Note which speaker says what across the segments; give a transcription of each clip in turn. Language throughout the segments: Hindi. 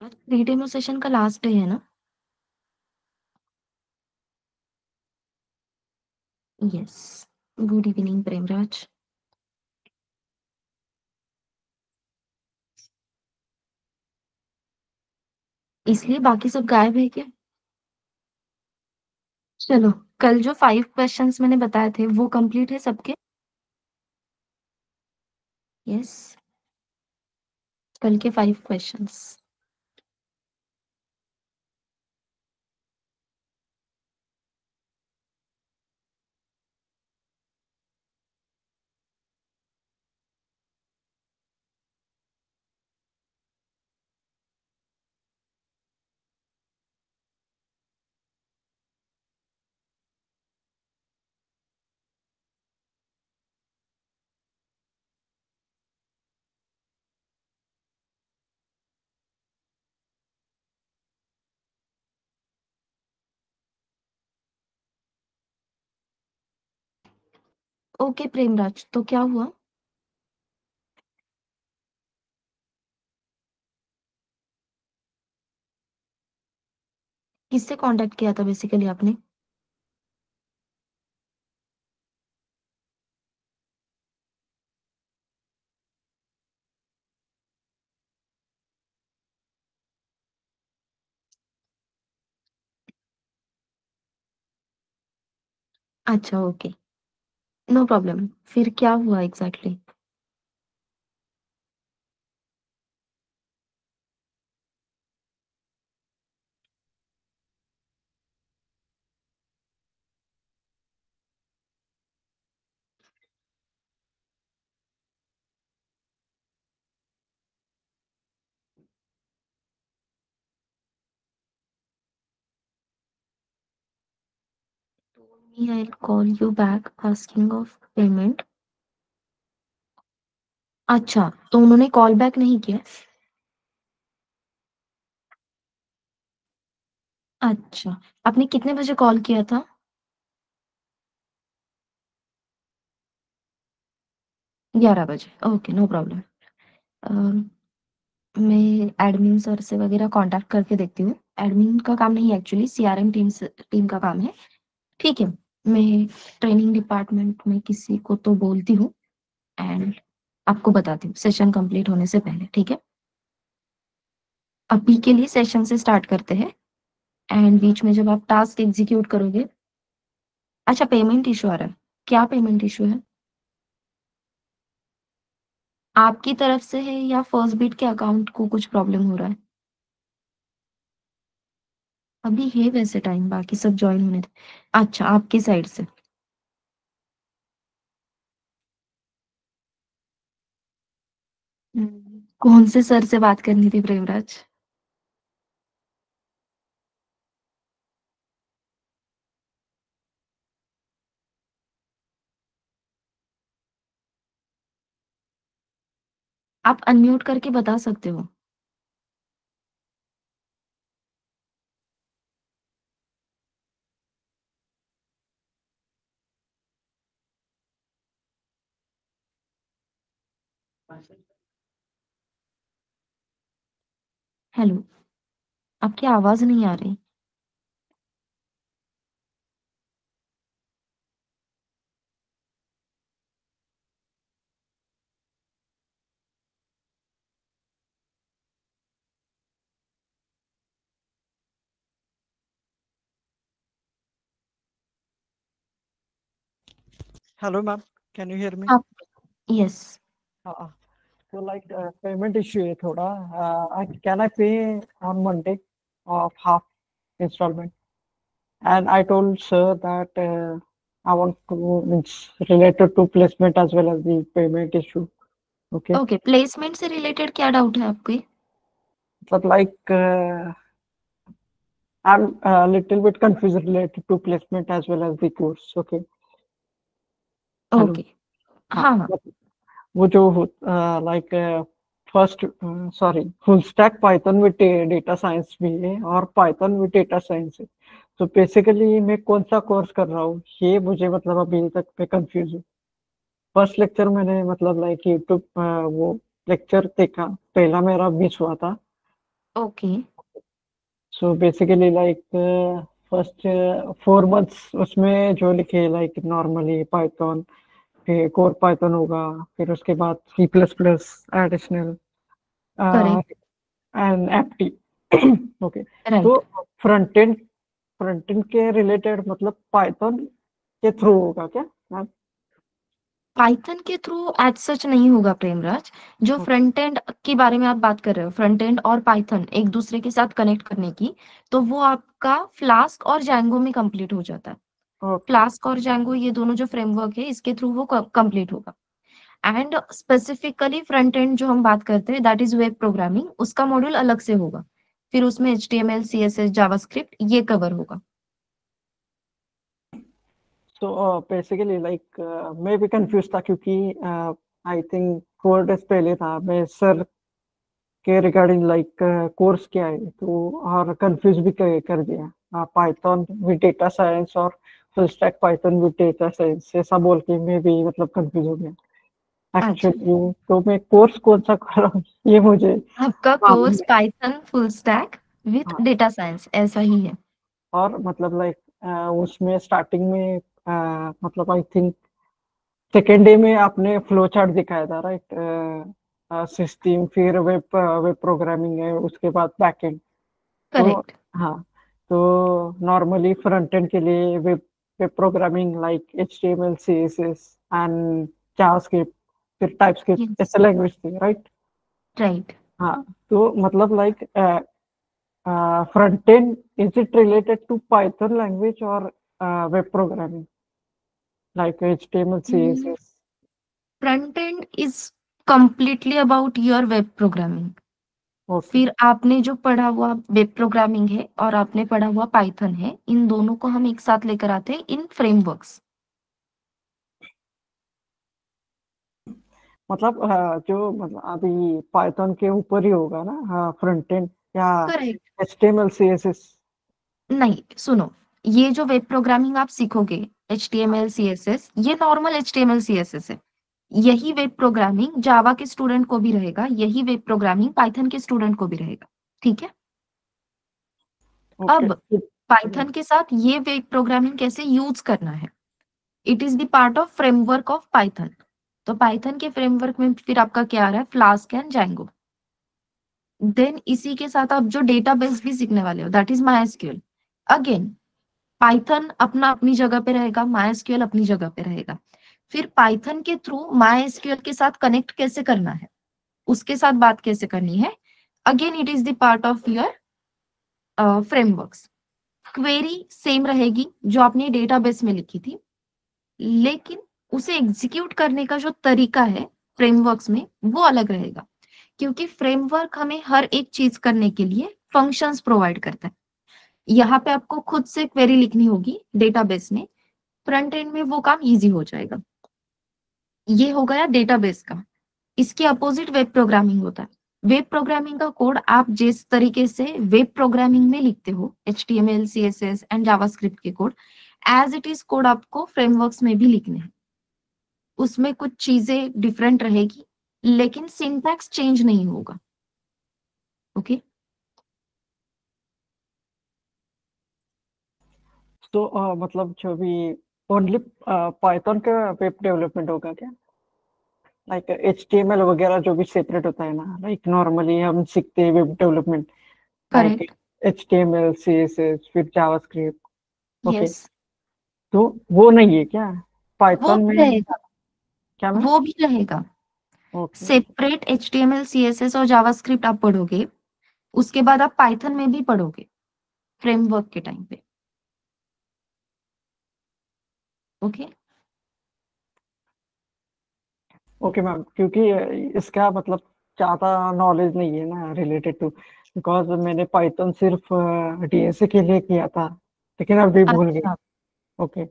Speaker 1: आज 3 डेमो सेशन का लास्ट डे है ना? यस। Good evening Premraj. इसलिए बाकी सब गायब है क्या? चलो, कल जो 5 क्वेश्चंस मैंने बताए थे वो कंप्लीट है सबके? यस। कल के 5 क्वेश्चंस। ओके प्रेमराज, तो क्या हुआ? किससे कांटेक्ट किया था बेसिकली आपने? अच्छा, ओके। No problem. फिर क्या हुआ exactly? I'll call you back asking of payment. अच्छा, तो उन्होंने कॉल बैक नहीं किया? अच्छा, आपने कितने बजे कॉल किया था? 11 बजे। Okay, no problem. मैं एडमिन सर से वगैरह कांटेक्ट करके देखती हूँ। एडमिन का काम नहीं, एक्चुअली सीआरएम टीम का काम है। ठीक है। मैं ट्रेनिंग डिपार्टमेंट में किसी को तो बोलती हूँ एंड आपको बताती हूँ सेशन कंप्लीट होने से पहले। ठीक है। अभी के लिए सेशन से स्टार्ट करते हैं एंड बीच में जब आप टास्क एग्जीक्यूट करोगे। अच्छा, पेमेंट इशू आ रहा है। क्या पेमेंट इशू है? आपकी तरफ से है या फर्स्ट बीट के अकाउंट को कुछ प्रॉब्लम हो रहा है? अभी है वैसे टाइम, बाकी सब ज्वाइन होने थे। अच्छा, आपकी साइड से। कौन से सर से बात करनी थी प्रेमराज? आप अनम्यूट करके बता सकते हो। हेलो। आपकी आवाज नहीं आ रही।
Speaker 2: Hello, ma'am. Can you hear me?
Speaker 1: आप। Yes.
Speaker 2: Uh, so payment issue है थोड़ा. Can I pay on Monday of half installment? And I told sir that I want to, it's related to placement as well as the payment issue. Okay.
Speaker 1: Okay, placement से रिलेटेड क्या डाउट है आपको?
Speaker 2: But I'm a little bit confused related to placement as well as the course. Okay. Hello.
Speaker 1: Okay.
Speaker 2: हाँ.
Speaker 1: हाँ हाँ।
Speaker 2: वो जो like first sorry full stack Python with data science भी है और पाइथन विद डेटा साइंस है. तो बेसिकली मैं कौन सा कोर्स कर रहा हूँ ये मुझे मतलब अभी तक मैं कंफ्यूज हूँ. फर्स्ट लेक्चर मैंने मतलब यूट्यूब वो लेक्चर देखा, पहला मेरा मिस हुआ था.
Speaker 1: Okay.
Speaker 2: So basically like first 4 months उसमें जो लिखे लाइक नॉर्मली पाइथन, फिर कोर पाइथन होगा, फिर उसके बाद C++ additional
Speaker 1: correct.
Speaker 2: And FT. Okay. तो
Speaker 1: राइट।
Speaker 2: फ्रंट एंड के रिलेटेड मतलब पाइथन के थ्रू होगा क्या मैम?
Speaker 1: पाइथन के थ्रू एज सच नहीं होगा प्रेमराज। जो फ्रंट एंड की बारे में आप बात कर रहे हो, फ्रंट एंड और पाइथन एक दूसरे के साथ कनेक्ट करने की, तो वो आपका फ्लास्क और जैंगो में कंप्लीट हो जाता है।
Speaker 2: ओके।
Speaker 1: फ्लास्क और जैंगो ये दोनों जो फ्रेमवर्क है इसके थ्रू वो कंप्लीट होगा। एंड स्पेसिफिकली फ्रंट एंड जो हम बात करते हैं दैट इज वेब प्रोग्रामिंग, उसका मॉड्यूल अलग से होगा। फिर उसमें HTML CSS जावास्क्रिप्ट ये कवर होगा।
Speaker 2: तो बेसिकली लाइक मैं भी कंफ्यूज था क्योंकि आई थिंक 4 डेज पहले था मैं सर के रिगार्डिंग लाइक कोर्स क्या है तो, और कंफ्यूज भी कर दिया पाइथन विद डेटा साइंस और full stack Python with data science ऐसा बोल के मैं भी मतलब कंफ्यूज हो गया
Speaker 1: अच्छा,
Speaker 2: एक्चुअली। तो मैं कोर्स कौन सा कर रहा हूँ ये मुझे
Speaker 1: आपका
Speaker 2: मालूम
Speaker 1: कोर्स
Speaker 2: नहीं।
Speaker 1: पाइथन फुल स्टैक विथ
Speaker 2: हाँ।
Speaker 1: डेटा साइंस ऐसा ही है।
Speaker 2: और मतलब लाइक उसमें स्टार्टिंग में मतलब आई थिंक सेकेंड डे में आपने फ्लो चार्ट दिखाया था राइट? सिस्टम, फिर वेब वेब प्रोग्रामिंग है, उसके बाद बैकएंड। तो
Speaker 1: करेक्ट।
Speaker 2: हाँ, तो नॉर्मली फ्रंट एंड के लिए web web programming like HTML CSS and JavaScript, फिर टाइपस्क्रिप्ट
Speaker 1: यस।
Speaker 2: ऐसे लैंग्वेज थी राइट?
Speaker 1: राइट।
Speaker 2: हाँ। तो मतलब like front end is it related to Python language और web programming like HTML CSS?
Speaker 1: Front end is completely about your web programming.
Speaker 2: Okay.
Speaker 1: फिर आपने जो पढ़ा हुआ वेब प्रोग्रामिंग है और आपने पढ़ा हुआ पाइथन है, इन दोनों को हम एक साथ लेकर आते हैं इन फ्रेमवर्क्स।
Speaker 2: मतलब जो मतलब अभी पाइथन के ऊपर ही होगा ना, हाँ, फ्रंट एंड या
Speaker 1: करेक्ट।
Speaker 2: HTML CSS?
Speaker 1: नहीं, सुनो, ये जो वेब प्रोग्रामिंग आप सीखोगे, HTML CSS, ये नॉर्मल HTML CSS है। यही वेब प्रोग्रामिंग जावा के स्टूडेंट को भी रहेगा, यही वेब प्रोग्रामिंग पाइथन के स्टूडेंट को भी रहेगा। ठीक है।
Speaker 2: ओके।
Speaker 1: अब पाइथन के साथ ये वेब प्रोग्रामिंग कैसे यूज करना है, it is the part of framework of Python. तो पाइथन के फ्रेमवर्क में फिर आपका क्या आ रहा है, फ्लास्क एंड जैंगो। देन इसी के साथ आप जो डेटाबेस भी सीखने वाले हो that is MySQL. Again Python अपना अपनी जगह पे रहेगा, माइस्क्यूएल अपनी जगह पे रहेगा। फिर पाइथन के थ्रू माइस्क्यूएल के साथ कनेक्ट कैसे करना है, उसके साथ बात कैसे करनी है, again it is the part of your frameworks. Query same रहेगी जो आपने डेटाबेस में लिखी थी, लेकिन उसे एग्जीक्यूट करने का जो तरीका है फ्रेमवर्क्स में वो अलग रहेगा। क्योंकि फ्रेमवर्क हमें हर एक चीज करने के लिए फंक्शंस प्रोवाइड करता है। यहाँ पे आपको खुद से क्वेरी लिखनी होगी डेटाबेस में, फ्रंट एंड में वो काम इजी हो जाएगा। ये हो गया डेटाबेस का। इसके अपोजिट वेब प्रोग्रामिंग होता है। वेब प्रोग्रामिंग का कोड आप जिस तरीके से वेब प्रोग्रामिंग में लिखते हो, HTML CSS एंड जावास्क्रिप्ट के code, as it is code आपको फ्रेमवर्क्स में भी लिखने हैं। उसमें कुछ चीजें डिफरेंट रहेगी, लेकिन सिंटैक्स चेंज नहीं होगा। ओके।
Speaker 2: तो मतलब जो भी ओनली पाइथन का वेब डेवलपमेंट होगा क्या? लाइक HTML वगैरह जो भी सेपरेट होता है ना, लाइक नॉर्मली हम सीखते हैं web development like
Speaker 1: correct.
Speaker 2: HTML CSS फिर जावास्क्रिप्ट। ओके।
Speaker 1: यस।
Speaker 2: तो वो नहीं है क्या
Speaker 1: वो
Speaker 2: पाइथन
Speaker 1: भी
Speaker 2: में?
Speaker 1: रहेगा।
Speaker 2: क्या मैम?
Speaker 1: वो भी रहेगा।
Speaker 2: ओके।
Speaker 1: सेपरेट HTML CSS और जावास्क्रिप्ट आप पढ़ोगे, उसके बाद आप पाइथन में भी पढ़ोगे फ्रेमवर्क के टाइम पे। ओके।
Speaker 2: ओके मैम, क्योंकि इसका मतलब ज्यादा नॉलेज नहीं है ना रिलेटेड टू, बिकॉज मैंने पाइथन सिर्फ DSA के लिए किया था, लेकिन अभी भूल गए।
Speaker 1: अच्छा।
Speaker 2: ओके।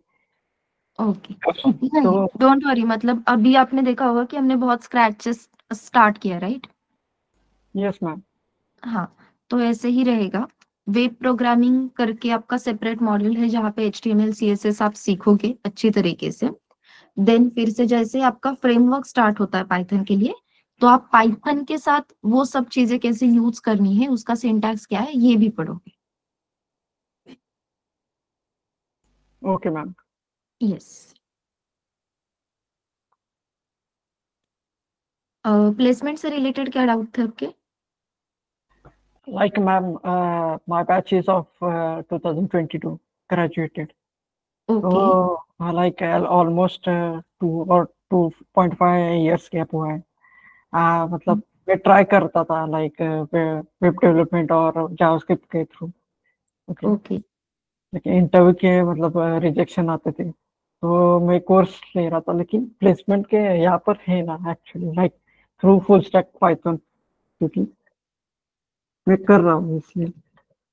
Speaker 1: ओके।
Speaker 2: तो
Speaker 1: नहीं, डोंट वरी, मतलब अभी आपने देखा होगा कि हमने बहुत स्क्रैच से स्टार्ट किया, राइट?
Speaker 2: Yes ma'am.
Speaker 1: हाँ, तो ऐसे ही रहेगा। वेब प्रोग्रामिंग करके आपका सेपरेट मॉड्यूल है जहाँ पे HTML CSS आप सीखोगे अच्छी तरीके से। देन फिर से जैसे आपका फ्रेमवर्क स्टार्ट होता है पाइथन के लिए, तो आप पाइथन के साथ वो सब चीजें कैसे यूज करनी है, उसका सिंटैक्स क्या है, ये भी पढ़ोगे।
Speaker 2: Okay ma'am.
Speaker 1: यस। प्लेसमेंट से रिलेटेड क्या डाउट थे आपके?
Speaker 2: Like ma'am, my batch is of 2022 graduated.
Speaker 1: Okay.
Speaker 2: So like almost 2 or 2.5 years gap हुआ है। मतलब मैं ट्राई करता था लाइक वेब डेवलपमेंट और जावास्क्रिप्ट के थ्रू। ओके।
Speaker 1: ओके।
Speaker 2: लेकिन इंटरव्यू के मतलब रिजेक्शन आते थे, तो मैं कोर्स ले रहा था, लेकिन प्लेसमेंट के यहाँ पर है ना actually like through full stack Python, क्योंकि मैं कर रहा हूँ इसलिए।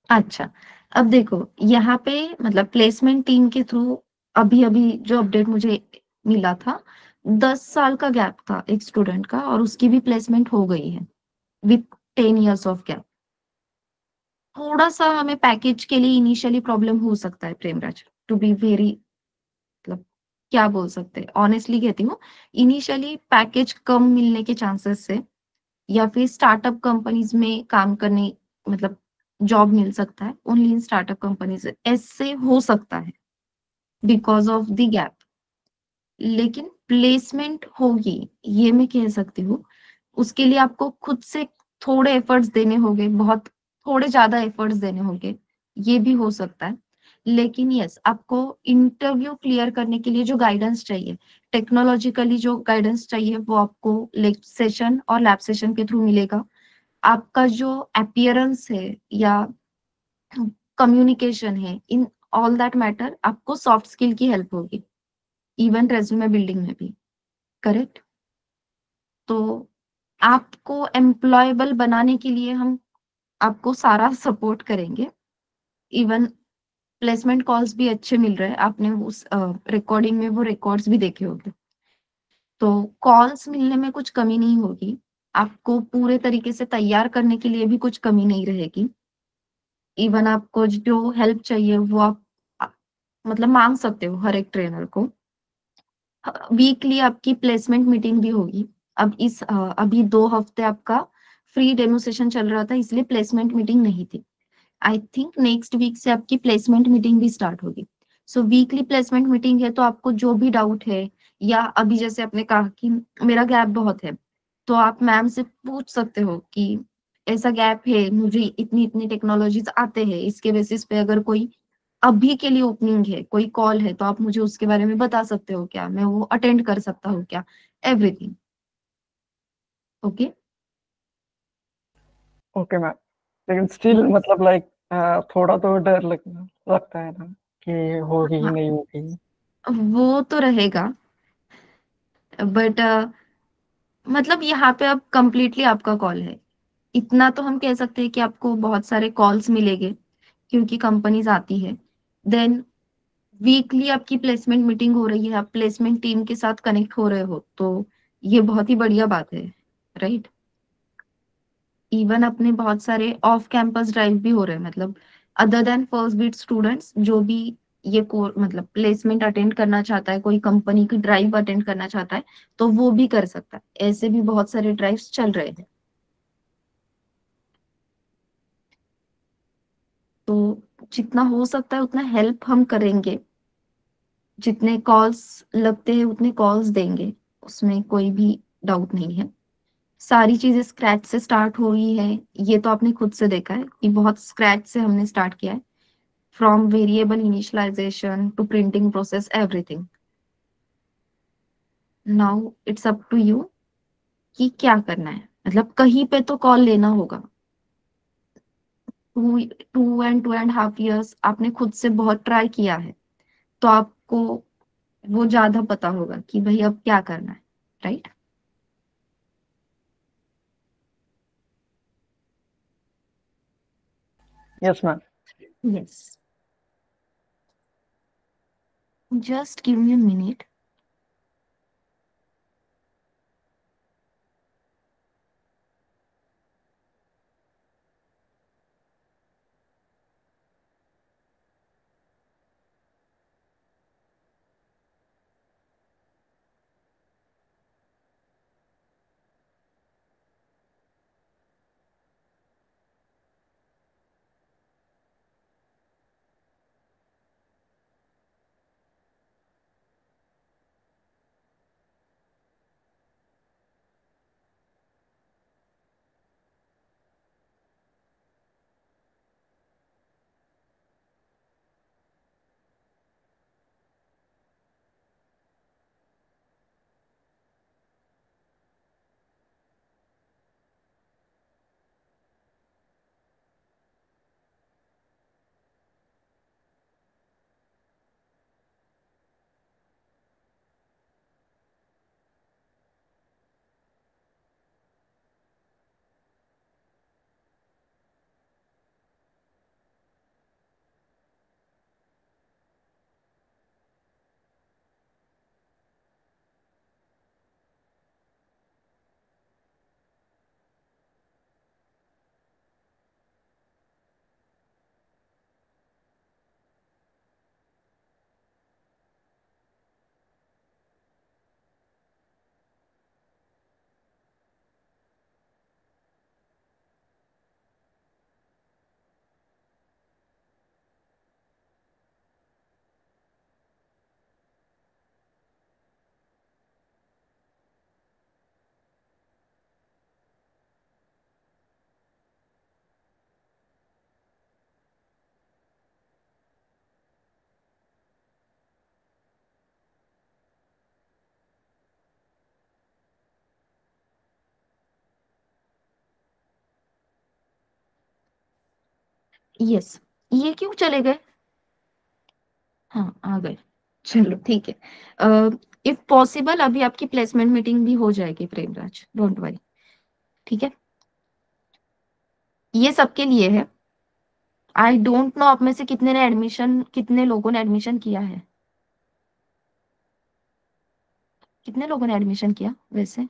Speaker 1: अच्छा, अब देखो यहाँ पे मतलब प्लेसमेंट टीम के थ्रू अभी अभी जो अपडेट मुझे मिला था, 10 साल का गैप था एक स्टूडेंट का और उसकी भी प्लेसमेंट हो गई है विथ 10 years ऑफ गैप। थोड़ा सा हमें पैकेज के लिए इनिशियली प्रॉब्लम हो सकता है प्रेमराज, टू बी वेरी, मतलब क्या बोल सकते हैं, ऑनेस्टली कहती हूँ, इनिशियली पैकेज कम मिलने के चांसेस है, या फिर स्टार्टअप कंपनीज में काम करने, मतलब जॉब मिल सकता है ओनली इन स्टार्टअप कंपनीज, ऐसे हो सकता है बिकॉज ऑफ द गैप। लेकिन प्लेसमेंट होगी, ये मैं कह सकती हूँ। उसके लिए आपको खुद से थोड़े एफर्ट्स देने होंगे, बहुत थोड़े ज्यादा एफर्ट्स देने होंगे, ये भी हो सकता है। लेकिन यस, आपको इंटरव्यू क्लियर करने के लिए जो गाइडेंस चाहिए, टेक्नोलॉजिकली जो गाइडेंस चाहिए, वो आपको लेक्चर सेशन और लैब सेशन के थ्रू मिलेगा। आपका जो अपीयरेंस है या कम्युनिकेशन है, इन ऑल दैट मैटर, आपको सॉफ्ट स्किल की हेल्प होगी, इवन रेज्यूमे बिल्डिंग में भी। करेक्ट? तो आपको एम्प्लॉयबल बनाने के लिए हम आपको सारा सपोर्ट करेंगे। इवन प्लेसमेंट कॉल्स भी अच्छे मिल रहे हैं, आपने उस रिकॉर्डिंग में वो रिकॉर्ड्स भी देखे होंगे। तो कॉल्स मिलने में कुछ कमी नहीं होगी, आपको पूरे तरीके से तैयार करने के लिए भी कुछ कमी नहीं रहेगी। इवन आपको जो हेल्प चाहिए वो आप अ, मतलब मांग सकते हो हर एक ट्रेनर को। वीकली आपकी प्लेसमेंट मीटिंग भी होगी। अब अभी 2 हफ्ते आपका फ्री डेमो सेशन चल रहा था, इसलिए प्लेसमेंट मीटिंग नहीं थी। आई थिंक नेक्स्ट वीक से आपकी प्लेसमेंट मीटिंग भी स्टार्ट होगी। सो वीकली प्लेसमेंट मीटिंग है, तो आपको जो भी डाउट है, या अभी जैसे आपने कहा कि मेरा गैप बहुत है, तो आप मैम से पूछ सकते हो कि ऐसा गैप है, मुझे इतनी इतनी टेक्नोलॉजीज आते हैं, इसके बेसिस पे अगर कोई अभी के लिए ओपनिंग है, कोई कॉल है, तो आप मुझे उसके बारे में बता सकते हो क्या, मैं वो अटेंड कर सकता हूँ क्या, एवरीथिंग। ओके।
Speaker 2: Okay ma'am. लेकिन स्टिल मतलब लाइक थोड़ा तो डर लगता है ना कि होगी ही
Speaker 1: हाँ,
Speaker 2: नहीं होगी।
Speaker 1: वो तो रहेगा, बट मतलब यहाँ पे अब कंप्लीटली आपका कॉल है। इतना तो हम कह सकते हैं कि आपको बहुत सारे कॉल्स मिलेंगे क्योंकि कंपनीज आती है। देन वीकली आपकी प्लेसमेंट मीटिंग हो रही है, आप प्लेसमेंट टीम के साथ कनेक्ट हो रहे हो, तो ये बहुत ही बढ़िया बात है, राइट? इवन अपने बहुत सारे ऑफ कैंपस ड्राइव भी हो रहे हैं, मतलब other than first beat students जो भी ये कोर मतलब प्लेसमेंट अटेंड करना चाहता है, कोई कंपनी की ड्राइव अटेंड करना चाहता है, तो वो भी कर सकता है। ऐसे भी बहुत सारे ड्राइव्स चल रहे हैं। तो जितना हो सकता है उतना हेल्प हम करेंगे, जितने कॉल्स लगते हैं उतने कॉल्स देंगे, उसमें कोई भी डाउट नहीं है। सारी चीजें स्क्रैच से स्टार्ट हो रही है, ये तो आपने खुद से देखा है कि बहुत स्क्रैच से हमने स्टार्ट किया है, from variable initialization to printing process, everything. Now it's up to you कि क्या करना है, मतलब कहीं पे तो कॉल लेना होगा। 2.5 years आपने खुद से बहुत ट्राई किया है, तो आपको वो ज्यादा पता होगा कि भाई अब क्या करना है, right?
Speaker 2: Yes ma'am.
Speaker 1: Yes. Just give me a minute. Yes. ये क्यों चले गए? हाँ, आ गए। चलो ठीक है। इफ पॉसिबल अभी आपकी प्लेसमेंट मीटिंग भी हो जाएगी प्रेमराज, डोंट वरी। ठीक है, ये सबके लिए है। आई डोंट नो आप में से कितने लोगों ने एडमिशन किया है। कितने लोगों ने एडमिशन किया वैसे?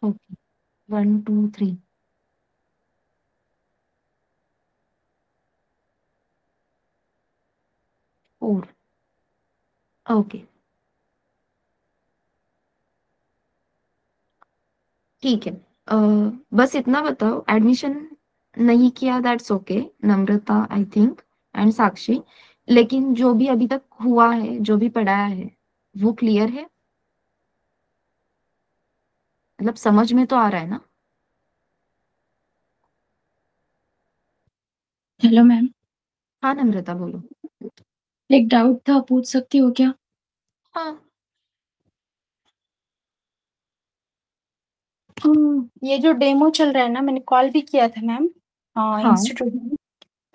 Speaker 1: ओके, 1 2 3 4। ओके, ठीक है। बस इतना बताओ, एडमिशन नहीं किया that's okay, Namrata I think and Sakshi, लेकिन जो भी अभी तक हुआ है, जो भी पढ़ाया है, वो क्लियर है? मतलब समझ में तो आ रहा है ना?
Speaker 3: Hello ma'am.
Speaker 1: हाँ नम्रता बोलो।
Speaker 3: एक डाउट था, पूछ सकती हो क्या?
Speaker 1: हाँ।
Speaker 3: ये जो डेमो चल रहा है ना, मैंने कॉल भी किया था मैम
Speaker 1: हाँ।
Speaker 3: इंस्टीट्यूट में।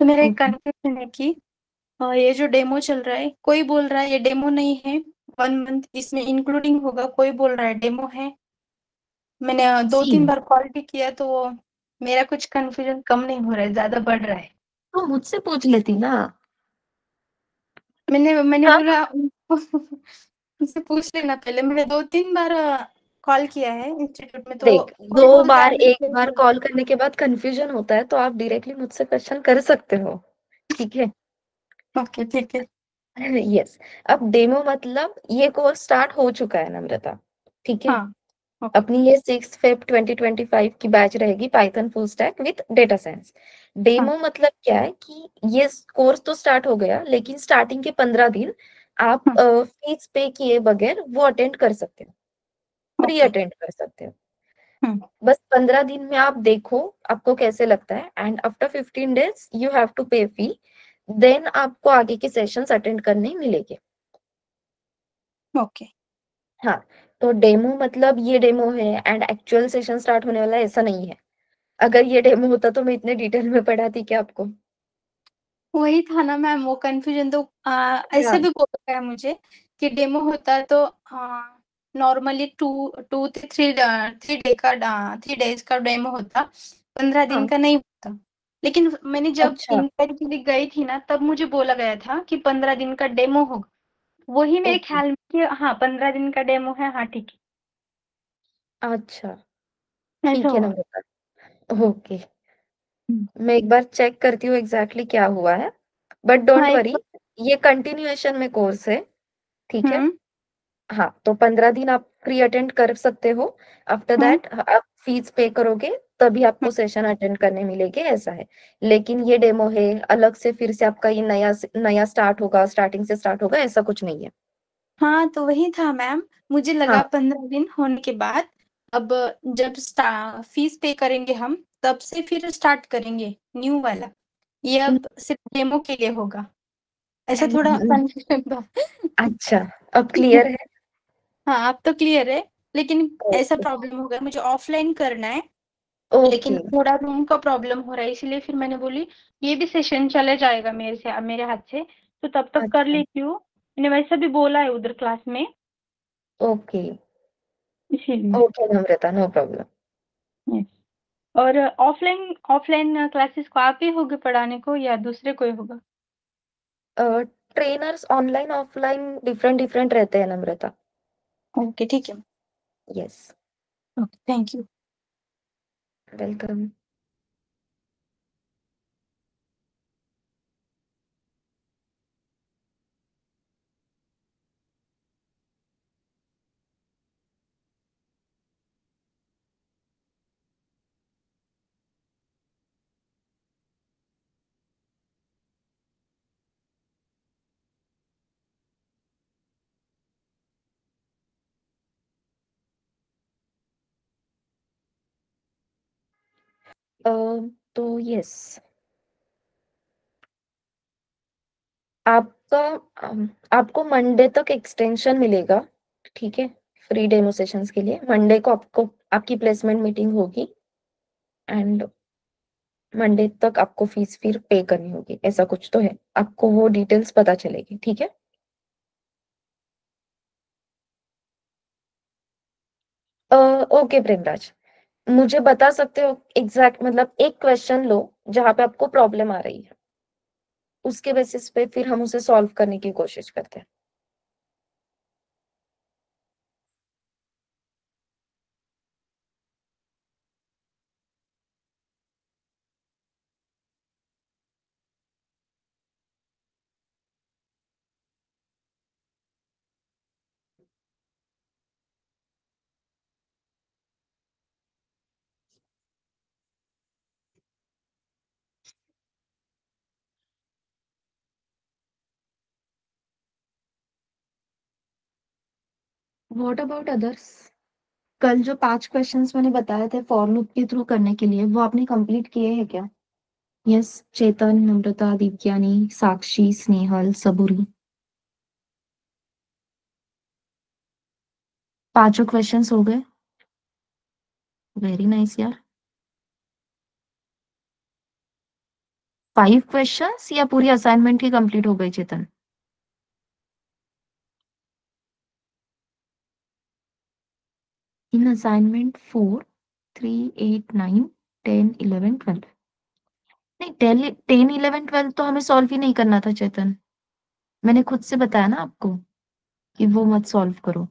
Speaker 3: तो मेरा एक
Speaker 1: ओके।
Speaker 3: कंफ्यूजन है कि ये जो डेमो चल रहा है, कोई बोल रहा है ये डेमो नहीं है, 1 मंथ इसमें इंक्लूडिंग होगा, कोई बोल रहा है डेमो है। मैंने दो
Speaker 1: सी,
Speaker 3: तीन बार कॉल भी किया, तो मेरा कुछ कंफ्यूजन कम नहीं हो रहा है, ज्यादा बढ़ रहा है।
Speaker 1: तो मुझसे पूछ लेती ना।
Speaker 3: मैंने
Speaker 1: हाँ।
Speaker 3: बोला मुझसे पूछ लेना पहले। मैंने 2 3 बार कॉल किया है इंस्टीट्यूट में, तो
Speaker 1: देख,
Speaker 3: कोई
Speaker 1: दो
Speaker 3: बोलता
Speaker 1: बार
Speaker 3: है
Speaker 1: एक बार कॉल करने के बाद कंफ्यूजन होता है तो आप डायरेक्टली मुझसे क्वेश्चन कर सकते हो। ठीक है।
Speaker 3: ओके ठीक है।
Speaker 1: यस। अब डेमो मतलब ये कोर्स स्टार्ट हो चुका है नम्रता। ठीक है।
Speaker 3: हाँ ओके।
Speaker 1: अपनी ये 6 Feb 2025 की बैच रहेगी, Python full stack with data science.
Speaker 3: हाँ
Speaker 1: डेमो मतलब क्या है कि ये कोर्स तो स्टार्ट हो गया, लेकिन स्टार्टिंग के 15 दिन आप
Speaker 3: हाँ
Speaker 1: फीस पे किए बगैर वो अटेंड कर सकते हो, फ्री
Speaker 3: ओके।
Speaker 1: अटेंड कर सकते हो।
Speaker 3: हम्म।
Speaker 1: बस 15 दिन में आप देखो आपको कैसे लगता है, and after 15 days you have to pay fee, then आपको आगे के सेशंस अटेंड करने मिलेंगे।
Speaker 3: ओके।
Speaker 1: हाँ। तो डेमो मतलब ये डेमो है एंड एक्चुअल सेशन स्टार्ट होने वाला है, ऐसा नहीं है। अगर ये डेमो होता तो मैं इतने डिटेल में पढ़ाती क्या आपको?
Speaker 3: वही था ना मैम, वो कंफ्यूजन तो ऐसे
Speaker 1: हाँ।
Speaker 3: भी बोला गया मुझे कि डेमो होता तो नॉर्मली 3 डेज का डेमो होता, 15 दिन
Speaker 1: हाँ।
Speaker 3: का नहीं होता। लेकिन मैंने जब
Speaker 1: अच्छा।
Speaker 3: इंक्वायरी के लिए गई थी ना, तब मुझे बोला गया था कि 15 दिन का डेमो होगा। वही मेरे
Speaker 1: ओके।
Speaker 3: ख्याल में कि हाँ 15 दिन का डेमो है, हाँ ठीक
Speaker 1: अच्छा,
Speaker 3: है, ऐसा
Speaker 1: ठीक है
Speaker 3: हुआ।
Speaker 1: नम्रता। ओके।
Speaker 3: हम्म।
Speaker 1: मैं एक बार चेक करती हूँ एग्जैक्टली क्या हुआ है, बट
Speaker 3: हाँ
Speaker 1: डोंट
Speaker 3: एक
Speaker 1: वरी, ये कंटिन्यूएशन में कोर्स है। ठीक है।
Speaker 3: हम्म।
Speaker 1: हाँ, तो 15 दिन आप फ्री अटेंड कर सकते हो। After
Speaker 3: hmm.
Speaker 1: दैट आप फीस पे करोगे, तभी
Speaker 3: हम्म।
Speaker 1: आपको सेशन अटेंड करने मिलेंगे, ऐसा है। लेकिन ये डेमो है अलग से, फिर से आपका ये नया नया स्टार्ट होगा, स्टार्टिंग से स्टार्ट होगा, ऐसा कुछ नहीं है।
Speaker 3: हाँ तो वही था मैम, मुझे लगा
Speaker 1: हाँ।
Speaker 3: 15 दिन होने के बाद अब जब फीस पे करेंगे हम, तब से फिर स्टार्ट करेंगे न्यू वाला। ये अब सिर्फ डेमो के लिए होगा, ऐसा थोड़ा कंफ्यूजन था।
Speaker 1: अच्छा, अब क्लियर है।
Speaker 3: हाँ अब तो क्लियर है। लेकिन ऐसा
Speaker 1: ओके।
Speaker 3: प्रॉब्लम हो गया, मुझे ऑफलाइन करना है, लेकिन
Speaker 1: ओके।
Speaker 3: थोड़ा रूम का प्रॉब्लम हो रहा है, इसलिए फिर मैंने बोली ये भी सेशन चले जाएगा मेरे हाथ से, तो तब तक कर
Speaker 1: अच्छा।
Speaker 3: लेती हूँ। मैंने वैसे भी बोला है उधर क्लास में,
Speaker 1: ओके।
Speaker 3: इसीलिए।
Speaker 1: ओके नम्रता, नो प्रॉब्लम।
Speaker 3: Yes. और ऑफलाइन ऑफलाइन क्लासेस को आप ही होगे पढ़ाने को या दूसरे कोई होगा?
Speaker 1: Trainers online offline different different रहते हैं नम्रता।
Speaker 3: ओके ठीक है।
Speaker 1: Yes.
Speaker 3: Okay thank you.
Speaker 1: Welcome. तो यस, आपका आपको मंडे तक एक्सटेंशन मिलेगा। ठीक है, फ्री डेमो सेशंस के लिए मंडे को आपको आपकी प्लेसमेंट मीटिंग होगी एंड मंडे तक आपको फीस फिर पे करनी होगी, ऐसा कुछ तो है, आपको वो डिटेल्स पता चलेगी, ठीक है। ओके प्रेमराज, मुझे बता सकते हो एग्जैक्ट, मतलब एक क्वेश्चन लो जहां पे आपको प्रॉब्लम आ रही है, उसके बेसिस पे फिर हम उसे सॉल्व करने की कोशिश करते हैं। What about others? कल जो 5 क्वेश्चंस मैंने बताए थे फॉर लूप के थ्रू करने के लिए, वो आपने कंप्लीट किए हैं क्या? यस, चेतन, नम्रता, दिव्यानी, साक्षी, स्नेहल, सबूरी, 5 क्वेश्चंस हो गए। वेरी नाइस यार। 5 क्वेश्चंस या पूरी असाइनमेंट ही कंप्लीट हो गई चेतन? इन असाइनमेंट 4, 3, 8, 9, 10, 11, 12। नहीं, 10, 11, 12 तो हमें सॉल्व ही नहीं करना था चेतन। मैंने खुद से बताया ना आपको कि वो मत सॉल्व करो।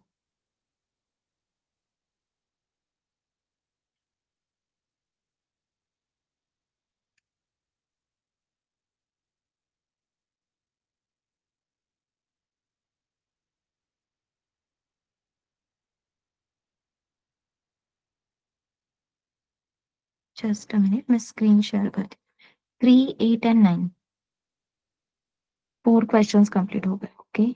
Speaker 1: जस्ट अ मिनट, मैं स्क्रीन शेयर करती हूँ। 3, 8 एंड 9, 4 क्वेश्चंस कंप्लीट हो गए। ओके,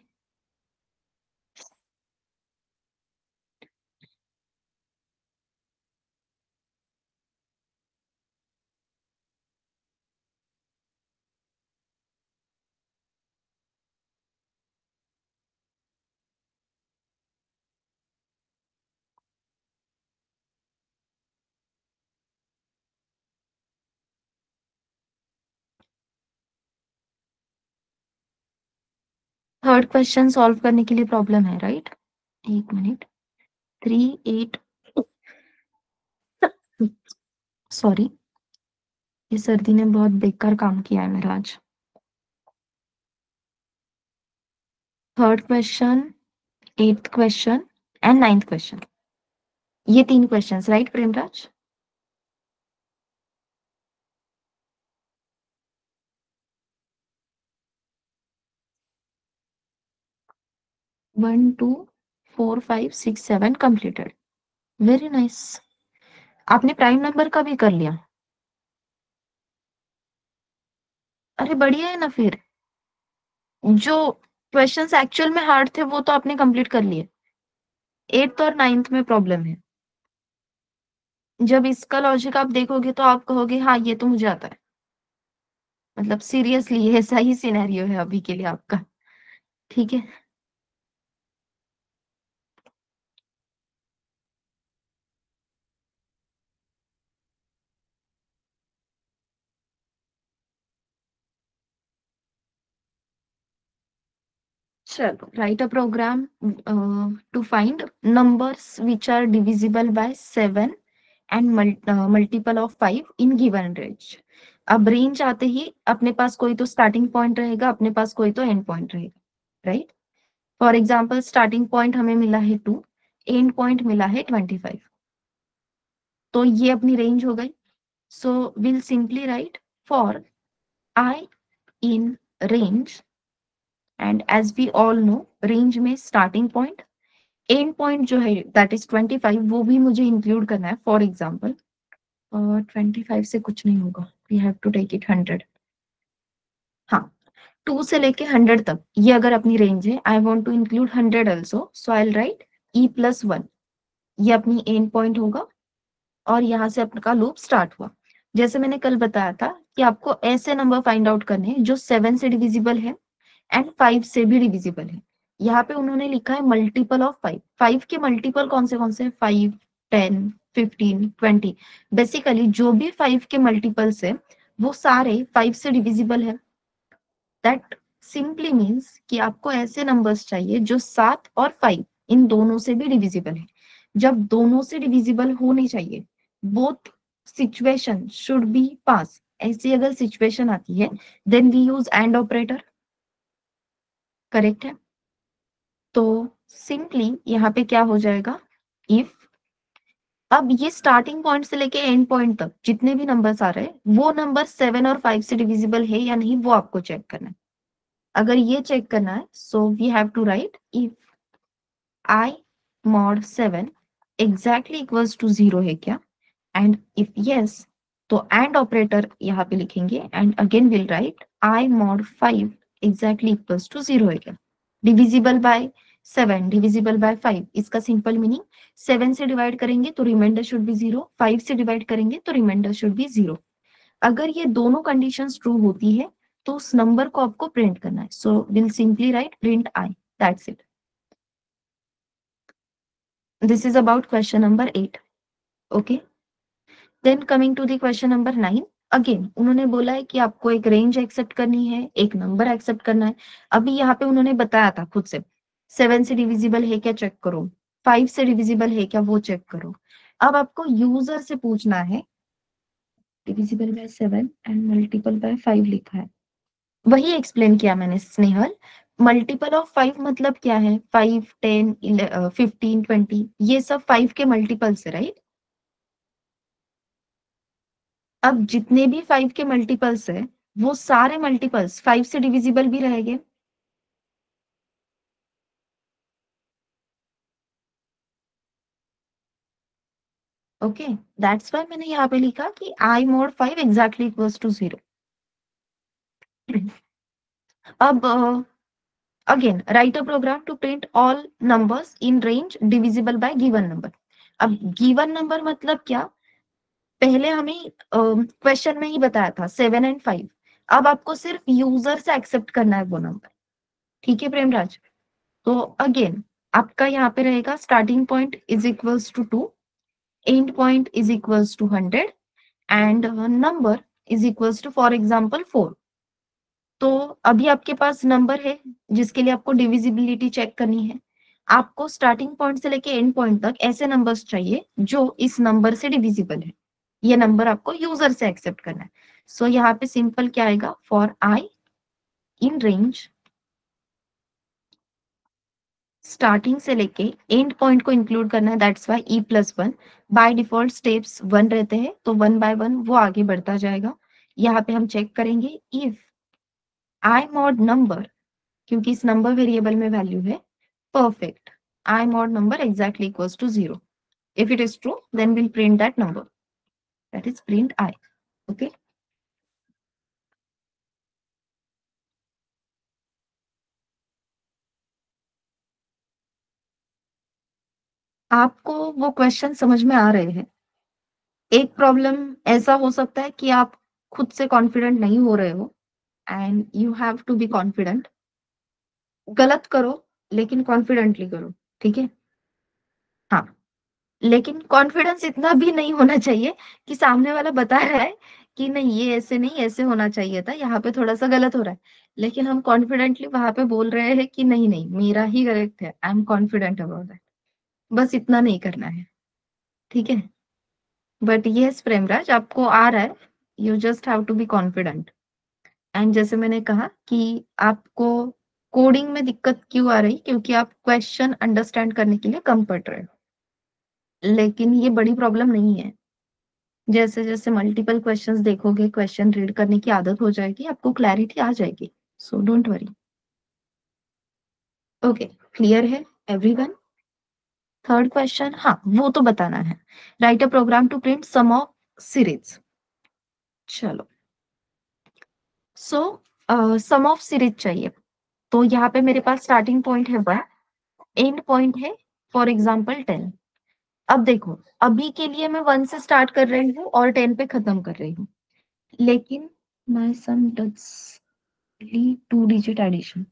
Speaker 1: थर्ड क्वेश्चन सॉल्व करने के लिए प्रॉब्लम है, राइट? एक मिनट। 3, 8, सॉरी, ये सर्दी ने बहुत बेकार काम किया है मेरा आज। Third question, 8th question and 9th question, ये 3 questions, right Premraj? One, two, 4, 5, 6, 7 completed. Very nice. आपने प्राइम नंबर का भी कर लिया? अरे बढ़िया है ना फिर। जो क्वेश्चंस एक्चुअल में हार्ड थे वो तो आपने कंप्लीट कर लिए। 8th और 9th में प्रॉब्लम है। जब इसका लॉजिक आप देखोगे तो आप कहोगे हाँ ये तो मुझे आता है। मतलब सीरियसली ये सही सिनेरियो है अभी के लिए आपका, ठीक है। चलो, write a program to find numbers which are divisible by 7 and multiple of 5 in given range। अब रेंज आते ही अपने पास कोई तो स्टार्टिंग पॉइंट रहेगा, अपने पास कोई तो एंड पॉइंट रहेगा, right? For example starting point हमें मिला है 2, एंड पॉइंट मिला है 25, तो ये अपनी रेंज हो गई। So will simply write for I in range, and as we all know range में स्टार्टिंग पॉइंट, एंड पॉइंट जो है दैट इज 25, वो भी मुझे इंक्लूड करना है। फॉर एग्जाम्पल 25 से कुछ नहीं होगा, we have to take it 100। हाँ, 2 से लेके 100 तक ये अगर अपनी रेंज है, I want to include 100 also, so I will write e+1, ये अपनी एंड पॉइंट होगा और यहाँ से आपका लूप स्टार्ट हुआ। जैसे मैंने कल बताया था कि आपको ऐसे नंबर फाइंड आउट करने हैं जो 7 से डिविजिबल है एंड 5 से भी डिविजिबल है। यहाँ पे उन्होंने लिखा है मल्टीपल ऑफ 5। 5 के मल्टीपल कौन से 5, 10, 15, 20, बेसिकली जो भी 5 के मल्टीपल्स है वो सारे 5 से डिविजिबल है। दैट सिंपली मीन्स कि आपको ऐसे नंबर्स चाहिए जो 7 और 5 इन दोनों से भी डिविजिबल है। जब दोनों से डिविजिबल होने चाहिए, both situation should be pass, ऐसी अगर सिचुएशन आती है then we use and operator, correct है। तो सिंपली यहाँ पे क्या हो जाएगा, इफ, अब ये स्टार्टिंग पॉइंट से लेके एंड पॉइंट तक जितने भी नंबर्स आ रहे हैं वो नंबर 7 और 5 से डिविजिबल है या नहीं वो आपको चेक करना है। अगर ये चेक करना है so we have to write if I mod 7 exactly equals to 0 है क्या, एंड इफ yes तो एंड ऑपरेटर यहाँ पे लिखेंगे and again will write I mod 5 exactly equals to 0 है क्या। डिविजिबल बाय 7, डिविजिबल बाय 5, इसका सिंपल मीनिंग 7 से डिवाइड करेंगे तो रिमाइंडर शुड बी 0, 5 से डिवाइड करेंगे तो रिमाइंडर शुड बी 0। अगर ये दोनों कंडीशंस ट्रू होती है तो उस नंबर को आपको प्रिंट करना है, so will simply right print I, that's it. This is about question number 8. Okay. Then coming to the question number 9. Again, उन्होंने बोला है कि आपको एक रेंज एक्सेप्ट करनी है, एक नंबर एक्सेप्ट करना है। अभी यहाँ पे उन्होंने बताया था खुद से 7 से डिविजिबल है क्या चेक करो, 5 से डिविजिबल है क्या वो चेक करो। अब आपको यूजर से पूछना है, divisible by 7 and multiple bye 5 लिखा है, वही एक्सप्लेन किया मैंने स्नेहल। मल्टीपल ऑफ 5 मतलब क्या है, 5, 10, 15, 20, ये सब 5 के मल्टीपल्स है, राइट। अब जितने भी 5 के मल्टीपल्स है वो सारे मल्टीपल्स 5 से डिविजिबल भी रहेंगे। ओके, दैट्स व्हाई मैंने यहाँ पे लिखा कि I mod 5 exactly equals to 0। अब अगेन write a program to print all numbers in range divisible by given number. अब गिवन नंबर मतलब क्या, पहले हमें क्वेश्चन में ही बताया था 7 एंड 5। अब आपको सिर्फ यूजर से एक्सेप्ट करना है वो नंबर, ठीक है प्रेमराज। तो अगेन आपका यहाँ पे रहेगा starting point is equals to 2, end point is equals to 100 and number is equals to for example 4। तो अभी आपके पास नंबर है जिसके लिए आपको डिविजिबिलिटी चेक करनी है। आपको स्टार्टिंग पॉइंट से लेके एंड पॉइंट तक ऐसे नंबर्स चाहिए जो इस नंबर से डिविजिबल है, ये नंबर आपको यूजर से एक्सेप्ट करना है। सो यहाँ पे सिंपल क्या आएगा, for I in range starting से लेके एंड पॉइंट को इंक्लूड करना है, that's Y E+1 by default steps 1 रहते हैं तो 1 बाय 1 वो आगे बढ़ता जाएगा। यहाँ पे हम चेक करेंगे इफ I mod नंबर, क्योंकि इस नंबर वेरिएबल में वैल्यू है perfect, I mod number exactly equals to 0. If it is true, then we'll print that number. That is print I. Okay. आपको वो क्वेश्चन समझ में आ रहे हैं। एक प्रॉब्लम ऐसा हो सकता है कि आप खुद से कॉन्फिडेंट नहीं हो रहे हो and you have to be confident. गलत करो लेकिन कॉन्फिडेंटली करो, ठीक है। हाँ, लेकिन कॉन्फिडेंस इतना भी नहीं होना चाहिए कि सामने वाला बता रहा है कि नहीं ये ऐसे नहीं ऐसे होना चाहिए था, यहाँ पे थोड़ा सा गलत हो रहा है, लेकिन हम कॉन्फिडेंटली वहां पे बोल रहे हैं कि नहीं नहीं मेरा ही करेक्ट है, I am confident about that. बस इतना नहीं करना है, ठीक है। बट यस प्रेमराज, आपको आ रहा है, you just have to be confident. And जैसे मैंने कहा कि आपको कोडिंग में दिक्कत क्यों आ रही, क्योंकि आप क्वेश्चन अंडरस्टैंड करने के लिए कम पढ़ रहे हो, लेकिन ये बड़ी प्रॉब्लम नहीं है। जैसे जैसे मल्टीपल क्वेश्चंस देखोगे, क्वेश्चन रीड करने की आदत हो जाएगी, आपको क्लैरिटी आ जाएगी, so don't worry. Okay, clear है एवरीवन। थर्ड क्वेश्चन, हाँ वो तो बताना है, write a program to print sum of series. चलो, सो सम ऑफ सीरीज चाहिए, तो यहाँ पे मेरे पास स्टार्टिंग पॉइंट है 1, एंड पॉइंट है फॉर एग्जाम्पल 10। अब देखो, अभी के लिए मैं 1 से स्टार्ट कर रही हूँ और 10 पे खत्म कर रही हूँ, लेकिन my son does 2 digit addition,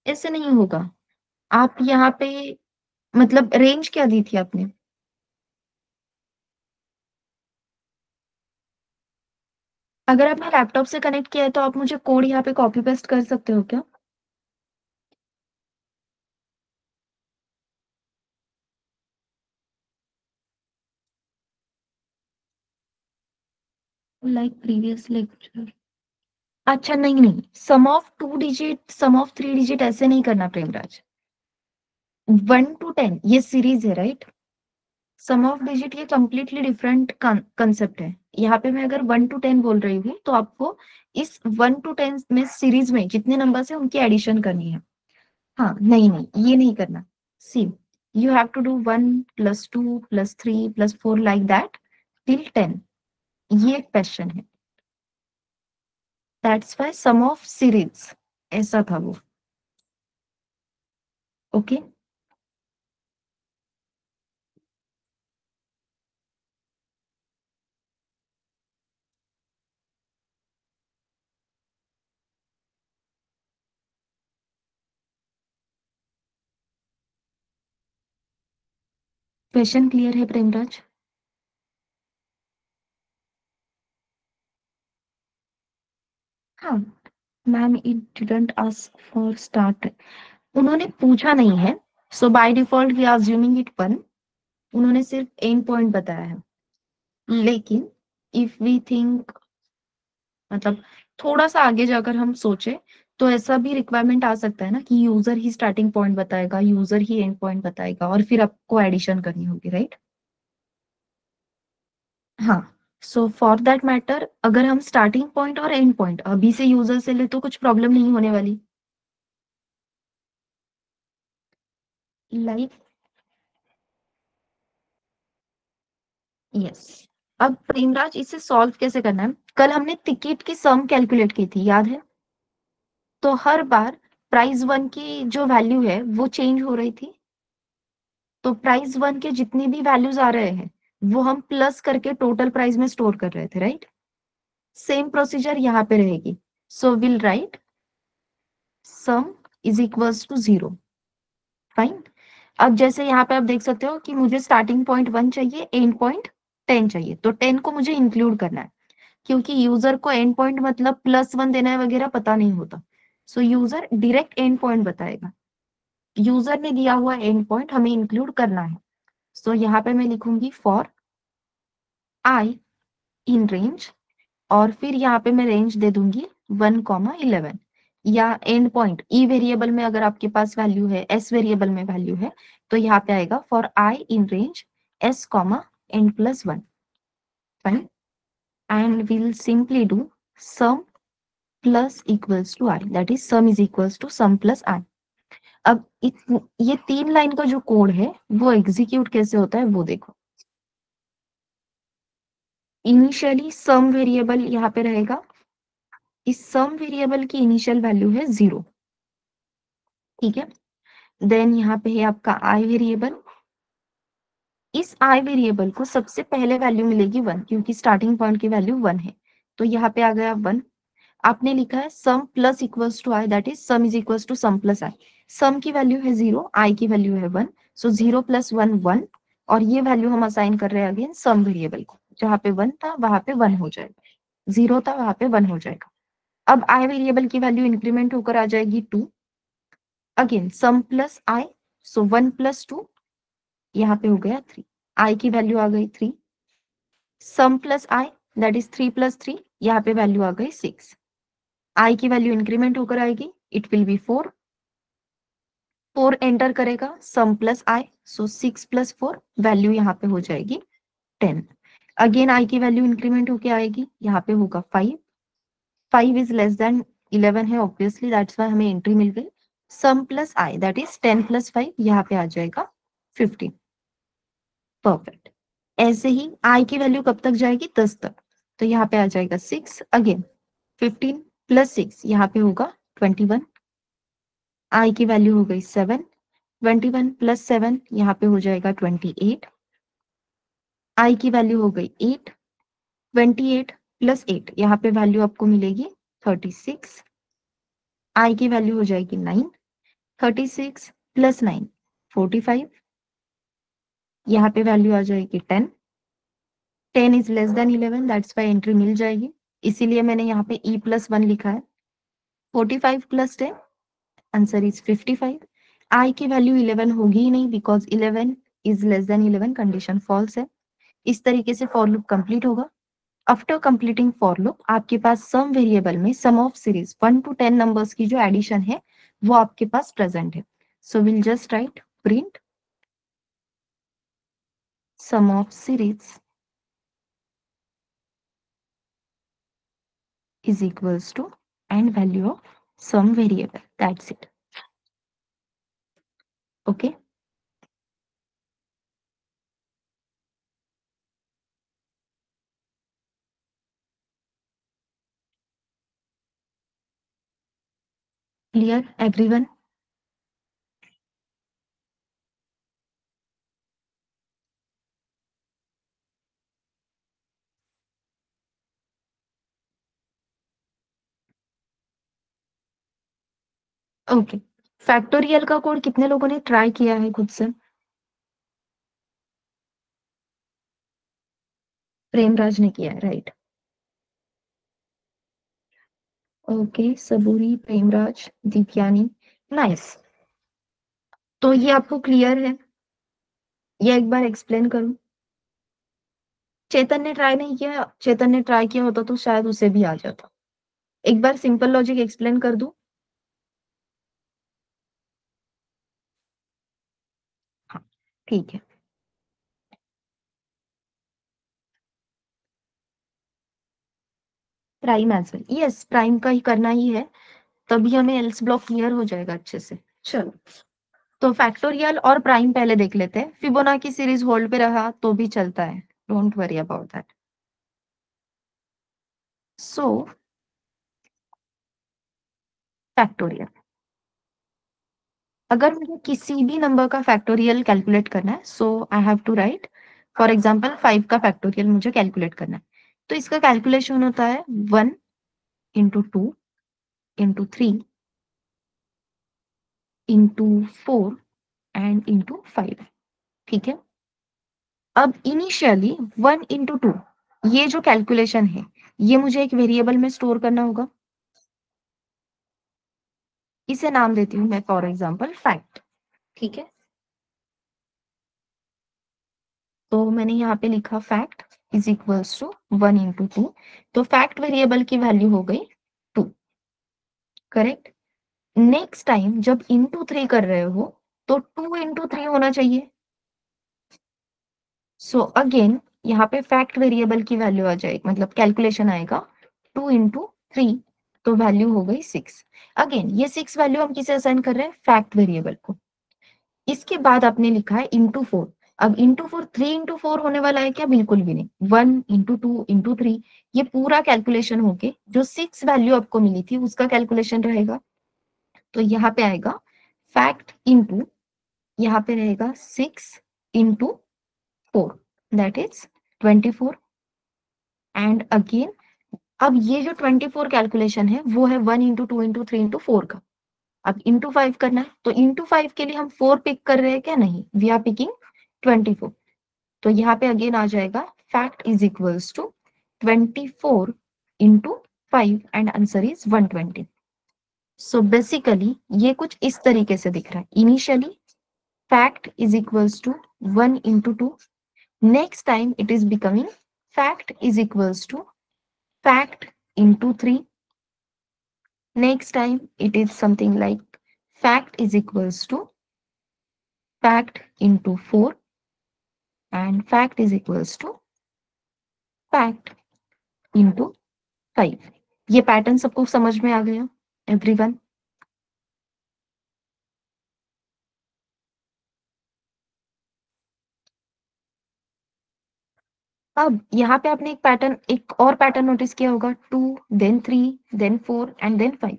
Speaker 1: ऐसे नहीं होगा। आप यहाँ पे मतलब रेंज क्या दी थी आपने? अगर आपने लैपटॉप से कनेक्ट किया है तो आप मुझे कोड यहाँ पे कॉपी पेस्ट कर सकते हो क्या? Like previous lecture. अच्छा नहीं नहीं, sum of 2 digit sum of 3 digit ऐसे नहीं करना प्रेमराज। 1 to 10 ये सीरीज है राइट। सम ऑफ डिजिट ये कंप्लीटली डिफरेंट कंसेप्ट है। यहाँ पे मैं अगर 1 to 10 बोल रही हूँ तो आपको इस 1 to 10 में सीरीज में जितने नंबर है उनकी एडिशन करनी है। हाँ नहीं नहीं ये नहीं करना। See you have to do 1 + 2 + 3 + 4 like that till 10। ये एक क्वेश्चन है। That's why sum of series ऐसा था वो। ओके क्वेश्चन क्लियर है प्रेमराज? हाँ ma'am it didn't ask for start. उन्होंने पूछा नहीं है, so by default we are assuming it 1। उन्होंने सिर्फ एंड पॉइंट बताया है। लेकिन इफ वी थिंक, मतलब थोड़ा सा आगे जाकर हम सोचे तो ऐसा भी रिक्वायरमेंट आ सकता है ना कि यूजर ही स्टार्टिंग पॉइंट बताएगा, यूजर ही एंड पॉइंट बताएगा और फिर आपको एडिशन करनी होगी राइट। हाँ सो फॉर दैट मैटर अगर हम स्टार्टिंग पॉइंट और एंड पॉइंट अभी से यूजर से ले तो कुछ प्रॉब्लम नहीं होने वाली। Like yes. अब प्रेमराज इसे सॉल्व कैसे करना है? कल हमने टिकट की सम कैलकुलेट की थी याद है? तो हर बार प्राइस 1 की जो वैल्यू है वो चेंज हो रही थी। तो प्राइस 1 के जितने भी वैल्यूज आ रहे हैं वो हम प्लस करके टोटल प्राइस में स्टोर कर रहे थे राइट। सेम प्रोसीजर यहाँ पे रहेगी। So will write sum is equals to 0। Fine. अब जैसे यहाँ पे आप देख सकते हो कि मुझे स्टार्टिंग पॉइंट 1 चाहिए, एंड पॉइंट 10 चाहिए, तो 10 को मुझे इंक्लूड करना है क्योंकि यूजर को एंड पॉइंट मतलब +1 देना है वगैरह पता नहीं होता। सो यूजर डायरेक्ट एंड पॉइंट बताएगा। यूजर ने दिया हुआ एंड पॉइंट हमें इंक्लूड करना है। सो यहाँ पे मैं लिखूंगी फॉर आई इन रेंज और फिर यहाँ पे मैं रेंज दे दूंगी 1, 11 या एंड पॉइंट ई वेरिएबल में अगर आपके पास वैल्यू है, एस वेरिएबल में वैल्यू है तो यहाँ पे आएगा for I in range s, n+1। Fine. And will simply do sum plus equals to I, that is sum is equals to sum plus I. अब ये 3 लाइन का जो कोड है वो एग्जीक्यूट कैसे होता है वो देखो। इनिशियली सम वेरिएबल यहाँ पे रहेगा। इस सम वेरिएबल की इनिशियल वैल्यू है 0। ठीक है। देन यहाँ पे है आपका आई वेरिएबल। इस आई वेरिएबल को सबसे पहले वैल्यू मिलेगी 1 क्योंकि स्टार्टिंग पॉइंट की वैल्यू 1 है। तो यहाँ पे आ गया 1। आपने लिखा है sum plus equals to I, that is sum is equals to sum plus I. Sum की वैल्यू है 0, आई की वैल्यू है 1। सो 0 + 1 1 और ये वैल्यू हम असाइन कर रहे हैं अगेन सम वेरिएबल को। जहाँ पे 1 था वहां पे 1 हो जाएगा, 0 था वहां पे 1 हो जाएगा। अब आई वेरिएबल की वैल्यू इंक्रीमेंट होकर आ जाएगी 2। अगेन सम प्लस आई, सो 1 + 2 यहाँ पे हो गया 3। आई की वैल्यू आ गई 3। सम प्लस आई दैट इज 3 + 3, यहाँ पे वैल्यू आ गई 6। आई की वैल्यू इंक्रीमेंट होकर आएगी, इट विल बी 4। 4 एंटर करेगा सम प्लस आई, सो 6 + 4 वैल्यू यहाँ पे हो जाएगी 10। अगेन आई की वैल्यू इंक्रीमेंट होकर आएगी, यहाँ पे होगा 5। 5 इज लेस देन 11 है ऑब्वियसली, दैट्स वाई हमें एंट्री मिल गई। सम प्लस आई दैट इज 10 + 5 यहाँ पे आ जाएगा 15। परफेक्ट। ऐसे ही आई की वैल्यू कब तक जाएगी? 10 तक। तो यहाँ पे आ जाएगा 6। अगेन 15 + 6 यहाँ पे होगा 21। आई की वैल्यू हो गई 7। 21 + 7 यहाँ पे हो जाएगा 28। आई की वैल्यू हो गई 8। 28 + 8 यहाँ पे वैल्यू आपको मिलेगी 36। आई की वैल्यू हो जाएगी 9। 36 + 9 45। यहाँ पे वैल्यू आ जाएगी 10। 10 is less than 11, that's why entry मिल जाएगी, इसीलिए मैंने यहाँ पे E+1 लिखा है। 45 + 10, आंसर इज 55। आई की वैल्यू 11 होगी ही नहीं, because 11 is less than 11, condition false है। इस तरीके से फॉर लूप कंप्लीट होगा। आफ्टर कंप्लीटिंग फॉर लूप आपके पास सम वेरिएबल में sum of series 1 to 10 numbers की जो एडिशन है वो आपके पास प्रेजेंट है। So will just write print sum of series is equals to and value of some variable, that's it. Okay, clear everyone? Okay, factorial का कोड कितने लोगों ने ट्राई किया है खुद से? प्रेमराज ने किया है, right? Okay, Saburi, Premraj, Deepyani, nice. तो ये आपको क्लियर है? ये एक बार एक्सप्लेन करूं? चेतन ने ट्राई नहीं किया, चेतन ने ट्राई किया होता तो शायद उसे भी आ जाता। एक बार सिंपल लॉजिक एक्सप्लेन कर दूं? हाँ, ठीक है। Prime as well, yes, prime का ही करना ही है, तभी हमें एल्स ब्लॉक क्लियर हो जाएगा अच्छे से। चलो, तो फैक्टोरियल और प्राइम पहले देख लेते हैं। फिबोनाची सीरीज होल्ड पे रहा तो भी चलता है, don't worry about that. So factorial, अगर मुझे किसी भी नंबर का फैक्टोरियल कैलकुलेट करना है, so I have to write, for example 5 का फैक्टोरियल मुझे कैलकुलेट करना है, तो इसका कैलकुलेशन होता है 1 into 2 into 3 into 4 and into 5, ठीक है? अब इनिशियली 1 इंटू 2, ये जो कैलकुलेशन है ये मुझे एक वेरिएबल में स्टोर करना होगा। इसे नाम देती हूँ मैं, फॉर एग्जाम्पल फैक्ट, ठीक है? तो मैंने यहाँ पे लिखा fact is equals to 1 into 2, तो फैक्ट वेरिएबल की वैल्यू हो गई 2, करेक्ट? नेक्स्ट टाइम जब इंटू 3 कर रहे हो तो 2 इंटू 3 होना चाहिए। सो अगेन यहाँ पे फैक्ट वेरिएबल की वैल्यू आ जाएगी, मतलब कैलकुलेशन आएगा 2 इंटू 3, तो वैल्यू हो गई 6। अगेन ये 6 वैल्यू हम किसे असाइन कर रहे हैं? फैक्ट वेरिएबल को। इसके बाद आपने लिखा है इंटू 4। अब इंटू 4 3 इंटू 4 होने वाला है क्या? बिल्कुल भी नहीं। 1 इंटू 2 इंटू 3, ये पूरा कैलकुलेशन होके जो 6 वैल्यू आपको मिली थी उसका कैलकुलेशन रहेगा। तो यहाँ पे आएगा फैक्ट इंटू, यहाँ पे रहेगा 6 into 4, that is 24। And again अब ये जो 24 कैलकुलेशन है वो है 1 इंटू 2 इंटू 3 इंटू 4 का। अब इंटू 5 करना है, तो इंटू 5 के लिए हम 4 पिक कर रहे हैं क्या? नहीं, वी आर पिकिंग 24। तो यहाँ पे अगेन आ जाएगा fact is equals to 24 into 5 and answer is 120। So basically ये कुछ इस तरीके से दिख रहा है। Initially fact is equals to 1 into 2, next time it is becoming fact is equals to fact into 3, next time it is something like fact is equals to fact into 4 and fact is equals to fact into 5। ये पैटर्न सबको समझ में आ गया एवरीवन? अब यहाँ पे आपने एक और पैटर्न नोटिस किया होगा, 2 देन 3 देन 4 एंड देन 5।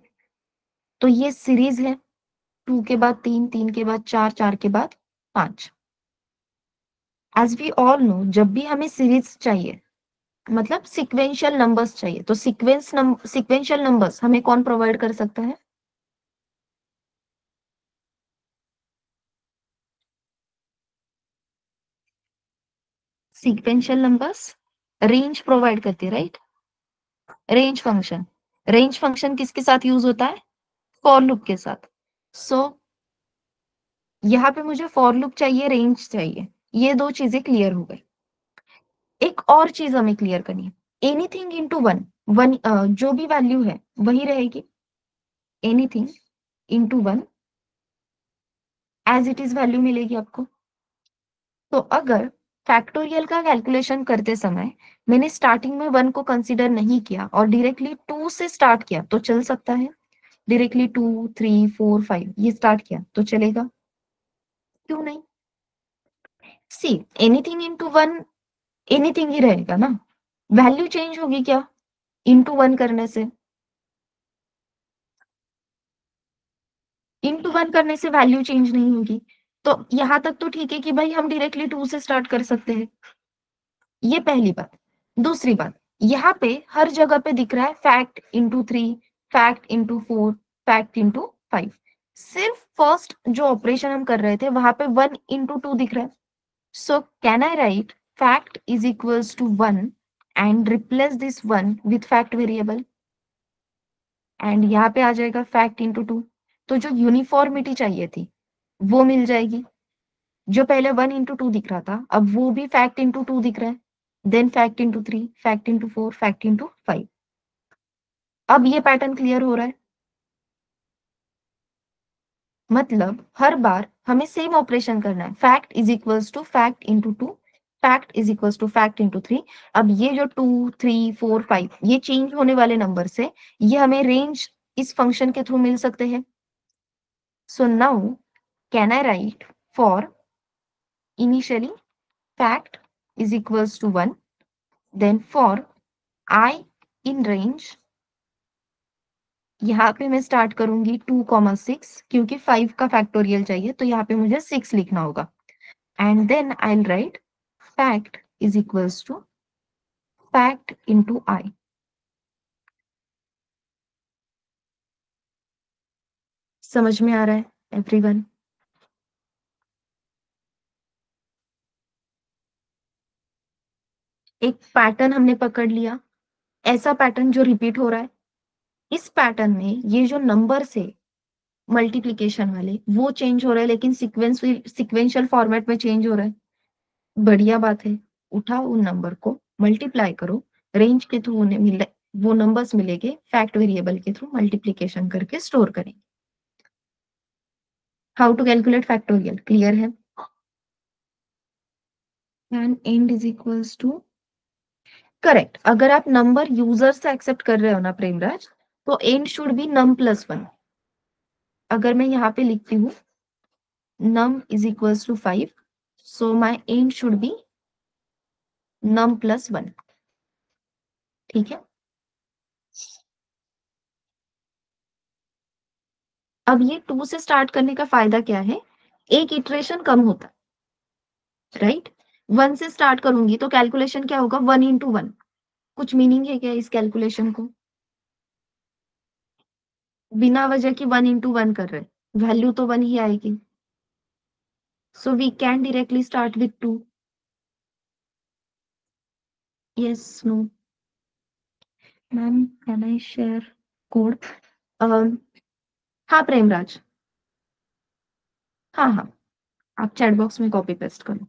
Speaker 1: तो ये सीरीज है, 2 के बाद 3, 3 के बाद 4, 4 के बाद 5। एज वी ऑल नो, जब भी हमें सीरीज चाहिए, मतलब सिक्वेंशियल नंबर्स चाहिए, तो सिक्वेंशियल नंबर्स हमें कौन प्रोवाइड कर सकता है? सीक्वेंशियल नंबर्स रेंज प्रोवाइड करती है, राइट? रेंज फंक्शन किसके साथ यूज होता है? फॉर लूप के साथ। सो यहाँ पे मुझे फॉर लूप चाहिए, रेंज चाहिए, ये दो चीजें क्लियर हो गई। एक और चीज हमें क्लियर करनी है, एनीथिंग इंटू वन, जो भी वैल्यू है वही रहेगी, anything into one as it is value मिलेगी आपको। तो अगर फैक्टोरियल का कैलकुलेशन करते समय मैंने स्टार्टिंग में वन को कंसीडर नहीं किया और डायरेक्टली टू से स्टार्ट किया तो चल सकता है, डायरेक्टली 2 3 4 5 ये स्टार्ट किया तो चलेगा, क्यों नहीं? See anything into one anything he रहेगा ना, वैल्यू चेंज होगी क्या इंटू वन करने से? इंटू वन करने से वैल्यू चेंज नहीं होगी। तो यहां तक तो ठीक है कि भाई हम डायरेक्टली टू से स्टार्ट कर सकते हैं, ये पहली बात। दूसरी बात, यहाँ पे हर जगह पे दिख रहा है fact into three, fact into four, fact into five. सिर्फ फर्स्ट जो ऑपरेशन हम कर रहे थे वहां पे वन इंटू टू दिख रहा है। So can I write fact is equals to one and replace this one with fact variable, एंड यहाँ पे आ जाएगा फैक्ट इंटू टू। तो जो यूनिफॉर्मिटी चाहिए थी वो मिल जाएगी। जो पहले वन इंटू टू दिख रहा था अब वो भी फैक्ट इंटू टू दिख रहा है, then fact into three, fact into four, fact into five. अब ये पैटर्न क्लियर हो रहा है। मतलब हर बार हमें सेम ऑपरेशन करना है, fact is equals to fact into two, fact is equals to fact into three. अब ये जो टू थ्री फोर फाइव ये चेंज होने वाले नंबर से ये हमें रेंज इस फंक्शन के थ्रू मिल सकते हैं। So now can I right for initially fact is equals to 1, then for I in range यहाँ पे मैं स्टार्ट करूंगी 2,6 क्योंकि 5 का फैक्टोरियल चाहिए तो यहाँ पे मुझे 6 लिखना होगा, and then I will write fact is equals to fact into I। समझ में आ रहा है एवरीवन? एक पैटर्न हमने पकड़ लिया, ऐसा पैटर्न जो रिपीट हो रहा है। इस पैटर्न में ये जो नंबर से मल्टीप्लीकेशन वाले वो चेंज हो रहे हैं लेकिन सिक्वेंशियल फॉर्मेट में चेंज हो रहा है। बढ़िया बात है, उठाओ उन नंबर को मल्टीप्लाई करो, रेंज के थ्रू उन्हें मिले वो नंबर्स मिलेंगे, फैक्ट वेरिएबल के थ्रू मल्टीप्लीकेशन करके स्टोर करेंगे। How to calculate factorial clear है? And and is equals to correct. अगर आप नंबर यूजर से एक्सेप्ट कर रहे हो ना प्रेमराज, तो end should be num plus one. अगर मैं यहाँ पे लिखती हूँ num is equals to 5, so my end should be num plus 1। ठीक है, अब ये 2 से स्टार्ट करने का फायदा क्या है, एक इटरेशन कम होता है, राइट? 1 से स्टार्ट करूंगी तो कैलकुलेशन क्या होगा, 1 इंटू 1। कुछ मीनिंग है क्या इस कैलकुलेशन को? बिना वजह की 1 इंटू 1 कर रहे, वैल्यू तो 1 ही आएगी। So we can directly start with 2। Yes, no ma'am, can I share code? हाँ प्रेमराज, हाँ हाँ, आप चैट बॉक्स में कॉपी पेस्ट करो।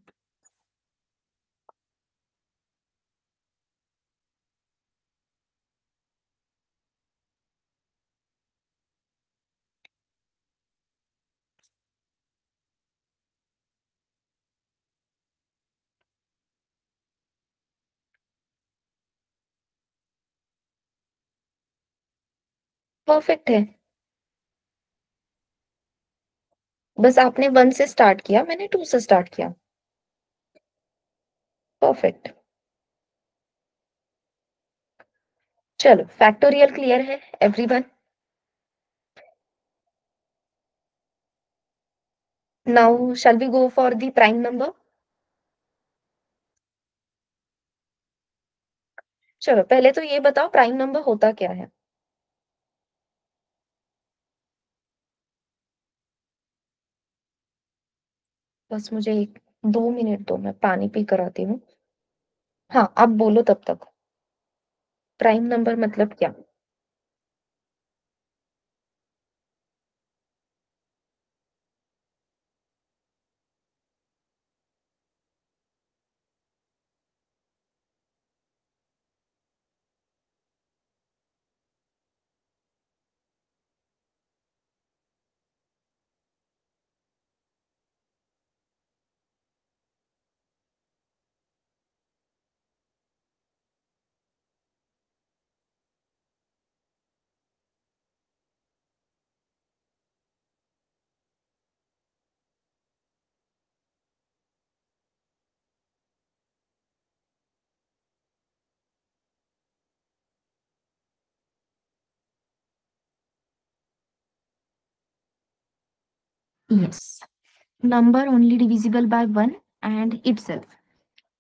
Speaker 1: परफेक्ट है, बस आपने 1 से स्टार्ट किया, मैंने 2 से स्टार्ट किया। परफेक्ट। चलो फैक्टोरियल क्लियर है everyone? Now shall we go for the prime number? चलो पहले तो ये बताओ प्राइम नंबर होता क्या है? बस मुझे 1 2 मिनट दो, मैं पानी पी कर आती हूँ। हाँ, अब बोलो तब तक प्राइम नंबर मतलब क्या? Yes, number only divisible by one and itself.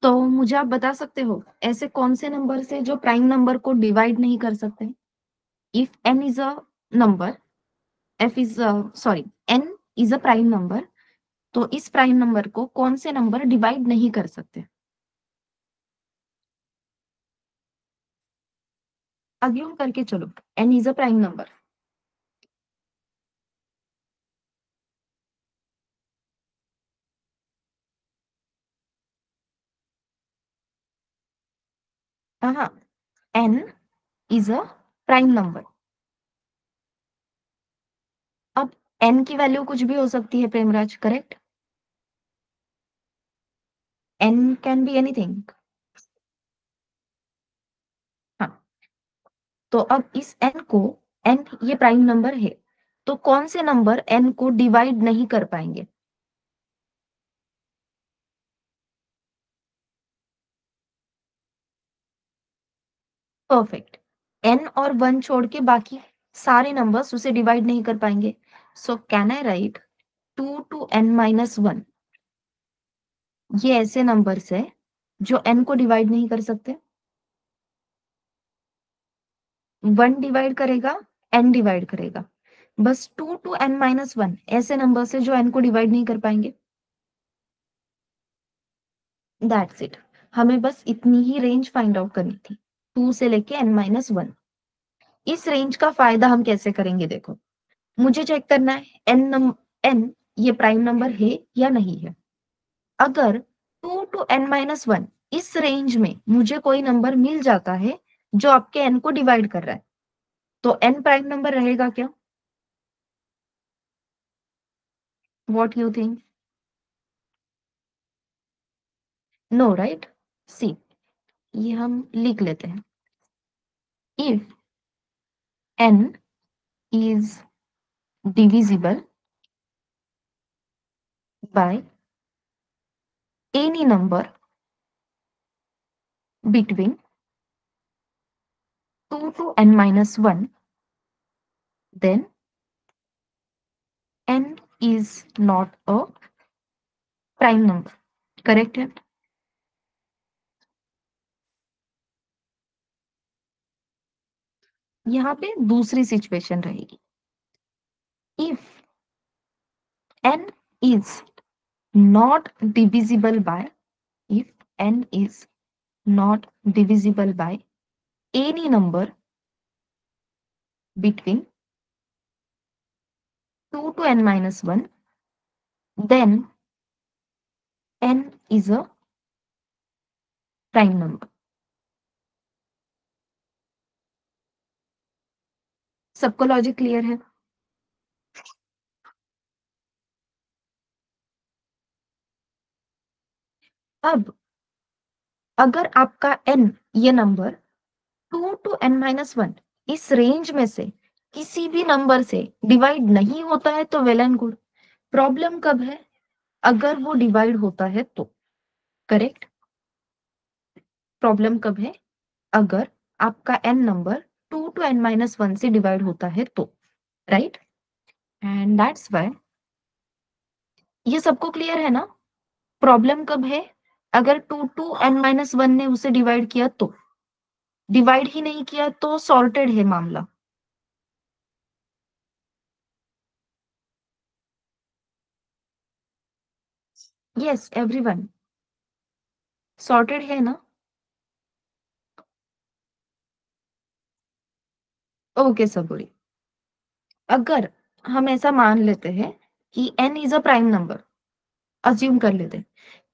Speaker 1: तो मुझे आप बता सकते हो ऐसे कौन से नंबर से जो प्राइम नंबर को डिवाइड नहीं कर सकते? If n is a number, f is sorry n is a prime number, तो इस प्राइम नंबर को कौन से नंबर डिवाइड नहीं कर सकते? अज्यूम करके चलो n is a prime number. हाँ, n is a prime number. अब n की वैल्यू कुछ भी हो सकती है Premraj, correct? n can be anything. हाँ, तो अब इस n को, n ये प्राइम नंबर है, तो कौन से नंबर n को डिवाइड नहीं कर पाएंगे? परफेक्ट। n और 1 छोड़ के बाकी सारे नंबर्स उसे डिवाइड नहीं कर पाएंगे। So can I write 2 to n minus 1, ये ऐसे नंबर्स है जो n को डिवाइड नहीं कर सकते। 1 डिवाइड करेगा, n डिवाइड करेगा, बस 2 टू n माइनस 1 ऐसे नंबर्स है जो n को डिवाइड नहीं कर पाएंगे। दैट्स इट, हमें बस इतनी ही रेंज फाइंड आउट करनी थी, 2 से लेके n माइनस 1। इस रेंज का फायदा हम कैसे करेंगे? देखो, मुझे चेक करना है n ये प्राइम नंबर है या नहीं है। अगर 2 टू n माइनस 1 इस रेंज में मुझे कोई नंबर मिल जाता है जो आपके n को डिवाइड कर रहा है, तो n प्राइम नंबर रहेगा क्या? What you think? No, right? See, ये हम लिख लेते हैं। If n is divisible by any number between 2 to n minus 1, then n is not a prime number, correct है? यहाँ पे दूसरी सिचुएशन रहेगी, if n is not divisible by, if n is not divisible by any number between 2 to n minus 1, then n is a prime number। सबको लॉजिक क्लियर है? अब अगर आपका n ये नंबर 2 टू n माइनस 1 इस रेंज में से किसी भी नंबर से डिवाइड नहीं होता है तो वेल एंड गुड। प्रॉब्लम कब है? अगर वो डिवाइड होता है तो, करेक्ट? प्रॉब्लम कब है? अगर आपका n number 2 to n minus 1 से डिवाइड होता है तो, राइट? एंड दैट्स व्हाई, ये सबको क्लियर है ना? प्रॉब्लम कब है? अगर 2 टू n माइनस 1 ने उसे डिवाइड किया तो, डिवाइड ही नहीं किया तो सॉर्टेड है मामला। यस एवरीवन, सॉर्टेड है ना? ओके सबूरी, अगर हम ऐसा मान लेते हैं कि n is a prime number, assume कर लेते हैं,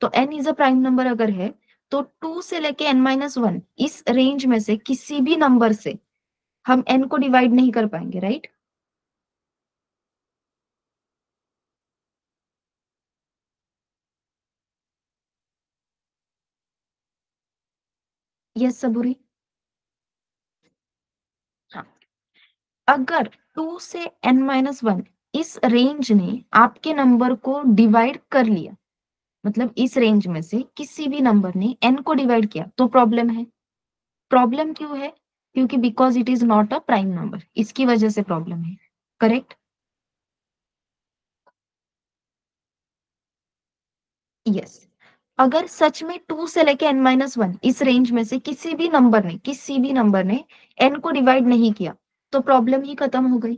Speaker 1: तो n is a prime number अगर है तो 2 से लेके n-1 इस रेंज में से किसी भी नंबर से हम n को डिवाइड नहीं कर पाएंगे, राइट? यस सबूरी। हाँ, अगर 2 से n-1 इस रेंज ने आपके नंबर को डिवाइड कर लिया, मतलब इस रेंज में से किसी भी नंबर ने n को डिवाइड किया, तो प्रॉब्लम है। प्रॉब्लम क्यों है? क्योंकि because it is not a prime number, इसकी वजह से प्रॉब्लम है, करेक्ट? यस। अगर सच में 2 से लेके n-1 इस रेंज में से किसी भी नंबर ने n को डिवाइड नहीं किया, तो प्रॉब्लम ही खत्म हो गई,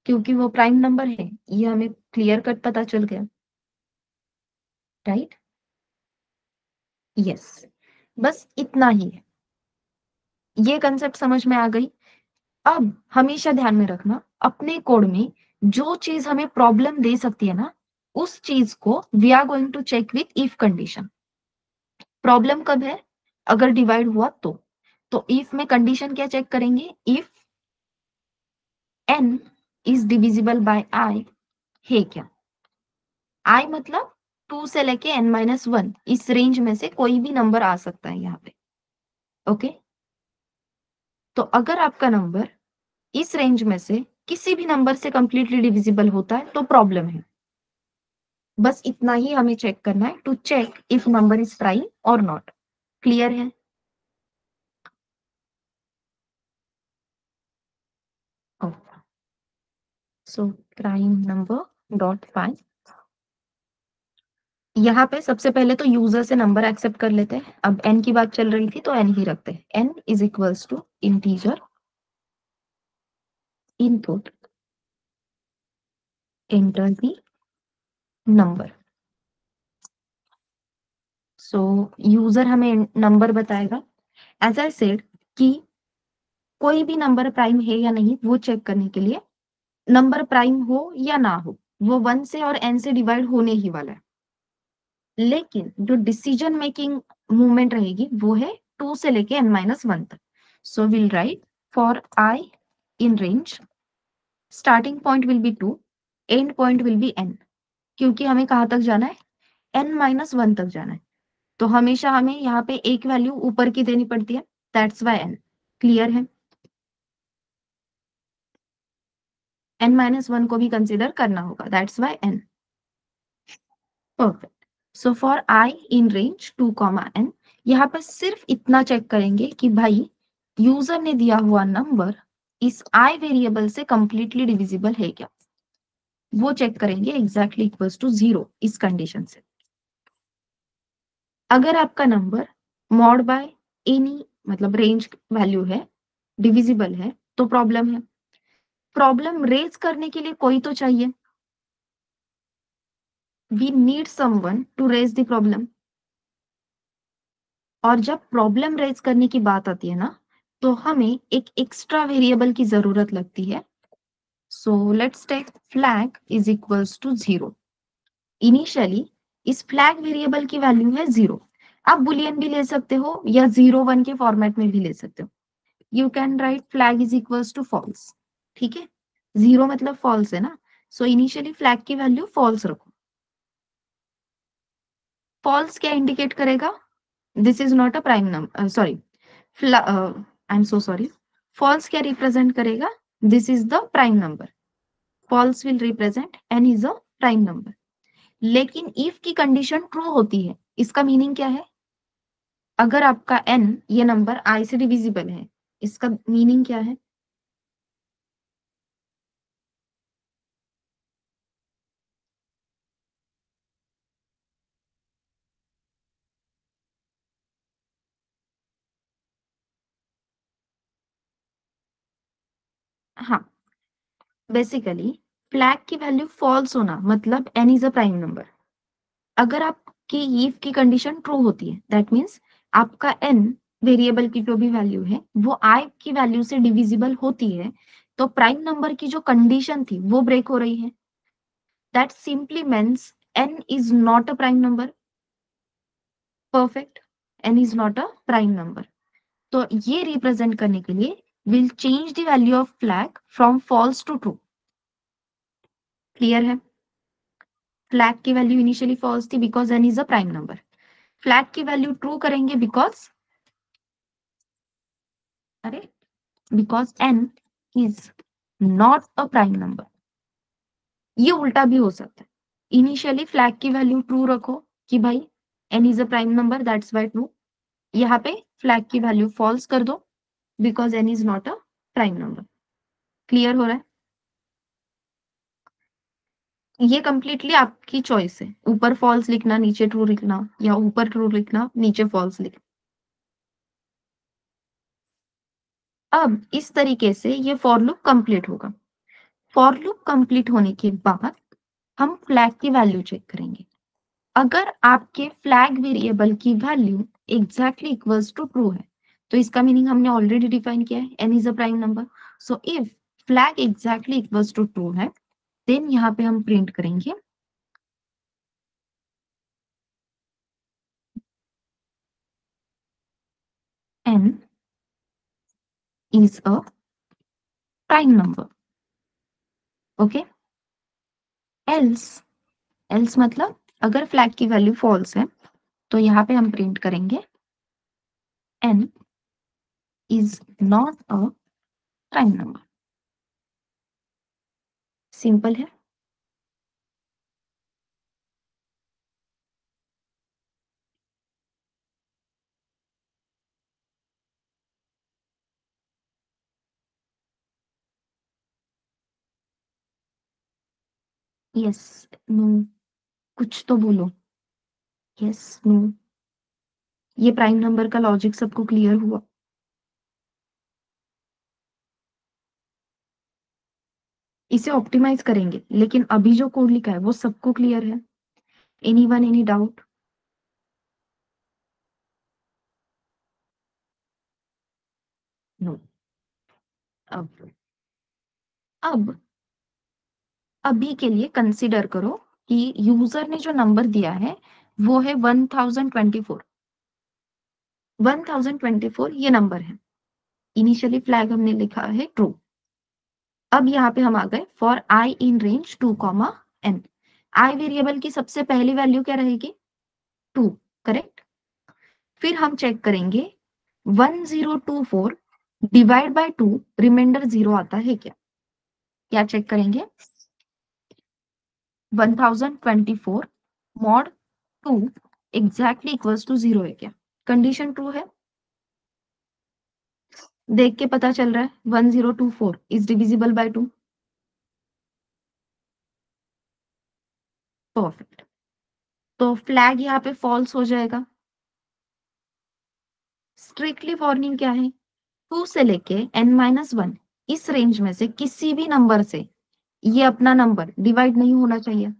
Speaker 1: क्योंकि वो प्राइम नंबर है, ये हमें क्लियर कट पता चल गया, राइट? यस, बस इतना ही है। ये कंसेप्ट समझ में आ गई? अब हमेशा ध्यान में रखना, अपने कोड में जो चीज हमें प्रॉब्लम दे सकती है ना, उस चीज को we are going to check with if condition. Problem कब है? अगर डिवाइड हुआ तो इफ में कंडीशन क्या चेक करेंगे? If n is divisible bye i है क्या? i मतलब 2 से लेके n-1 इस रेंज में से कोई भी नंबर आ सकता है यहाँ पे, ओके? तो अगर आपका नंबर इस रेंज में से किसी भी नंबर से कंप्लीटली डिविजिबल होता है तो प्रॉब्लम है। बस इतना ही हमें चेक करना है, to check if number is prime और नॉट। क्लियर है? So prime number dot find, यहाँ पे सबसे पहले तो यूजर से नंबर एक्सेप्ट कर लेते हैं। अब n की बात चल रही थी तो n ही रखते हैं। n is equals to integer input enter the number. So user हमें नंबर बताएगा। एज आई सेड कि कोई भी नंबर प्राइम है या नहीं वो चेक करने के लिए, नंबर प्राइम हो या ना हो, वो 1 से और n से डिवाइड होने ही वाला है। लेकिन जो डिसीजन मेकिंग मूवमेंट रहेगी वो है 2 से लेके n-1 तक। सो will right for i in range, starting point will be 2, end point will be n, क्योंकि हमें कहाँ तक जाना है? n-1 तक जाना है, तो हमेशा हमें यहाँ पे एक वैल्यू ऊपर की देनी पड़ती है, दैट्स वाई n। क्लियर है? n-1 को भी कंसिडर करना होगा, that's why n। Perfect. So for i in range 2, n, यहाँ पर सिर्फ इतना चेक करेंगे कि भाई यूजर ने दिया हुआ नंबर इस i वेरिएबल से कंप्लीटली डिविजिबल है क्या, वो चेक करेंगे एग्जैक्टली इक्वल्स टू 0 इस कंडीशन से। अगर आपका नंबर मॉड बाय एनी मतलब रेंज वैल्यू है, डिविजिबल है, तो प्रॉब्लम है। प्रॉब्लम रेज करने के लिए कोई तो चाहिए, we need someone to raise the problem. और जब प्रॉब्लम रेज करने की बात आती है ना, तो हमें एक एक्स्ट्रा वेरिएबल की जरूरत लगती है। So let's take flag is equals to 0। Initially इस फ्लैग वेरिएबल की वैल्यू है 0। आप बुलियन भी ले सकते हो या 0-1 के फॉर्मेट में भी ले सकते हो। You can write flag is equals to false, ठीक है? 0 मतलब फॉल्स है ना, सो इनिशियली फ्लैग की वैल्यू फॉल्स रखो। फॉल्स क्या इंडिकेट करेगा? This is not a prime number, sorry, I am so sorry. False क्या रिप्रेजेंट करेगा? This is the prime number. False will represent n is a prime number. लेकिन इफ की कंडीशन ट्रू होती है, इसका मीनिंग क्या है? अगर आपका n ये नंबर i से डिविजिबल है, इसका मीनिंग क्या है? हाँ, बेसिकली फ्लैग की वैल्यू फॉल्स होना मतलब n is a prime number. अगर आपकी इफ की कंडीशन ट्रू होती है, दैट मीन्स आपका n वेरिएबल की जो भी वैल्यू है वो i की वैल्यू से डिविजिबल होती है, तो प्राइम नंबर की जो कंडीशन थी वो ब्रेक हो रही है. That simply means n is not a prime number. Perfect. n is not a prime number. तो ये रिप्रेजेंट करने के लिए will change the value of flag from false to true. Clear है? फ्लैग की वैल्यू इनिशियली फॉल्स थी because n is a prime number. Flag की वैल्यू ट्रू करेंगे because n is not a prime number. ये उल्टा भी हो सकता है. इनिशियली फ्लैग की वैल्यू ट्रू रखो कि भाई n is a prime number, that's why true. यहाँ पे फ्लैग की वैल्यू फॉल्स कर दो because n is not a prime number. Clear हो रहा है? ये कंप्लीटली आपकी चॉइस है, ऊपर फॉल्स लिखना नीचे ट्रू लिखना, या ऊपर ट्रू लिखना नीचे फॉल्स लिखना. अब इस तरीके से ये फॉर लूप कंप्लीट होगा. फॉर लूप कंप्लीट होने के बाद हम फ्लैग की वैल्यू चेक करेंगे. अगर आपके फ्लैग वेरिएबल की value exactly equals to true है, तो इसका मीनिंग हमने ऑलरेडी डिफाइन किया है, n is a prime number. So if flag exactly equals to true है, देन यहाँ पे हम प्रिंट करेंगे n is a prime number. Okay. else मतलब अगर फ्लैग की वैल्यू फॉल्स है तो यहाँ पे हम प्रिंट करेंगे n is not a prime number. Simple है. यस, नो, कुछ तो बोलो. Yes, no. ये प्राइम नंबर का लॉजिक सबको क्लियर हुआ? इसे ऑप्टिमाइज करेंगे, लेकिन अभी जो कोड लिखा है वो सबको क्लियर है? Anyone, any doubt? नो. अब अभी के लिए कंसिडर करो कि यूजर ने जो नंबर दिया है वो है 1024. 1024 ये नंबर है. इनिशियली फ्लैग हमने लिखा है ट्रू. अब यहाँ पे हम आ गए for i in range 2, n. i variable की सबसे पहली वैल्यू क्या रहेगी? 2. करेक्ट. फिर हम चेक करेंगे 1024 डिवाइड बाय 2 रिमाइंडर 0 आता है क्या? क्या चेक करेंगे? 1024 मॉड 2 एग्जैक्टली इक्वल्स टू 0 है क्या? कंडीशन ट्रू है. देख के पता चल रहा है 1024 इज डिविजिबल बाय 2. परफेक्ट. तो फ्लैग यहाँ पे फॉल्स हो जाएगा. स्ट्रिक्टली वार्निंग क्या है? 2 से लेके n-1 इस रेंज में से किसी भी नंबर से ये अपना नंबर डिवाइड नहीं होना चाहिए.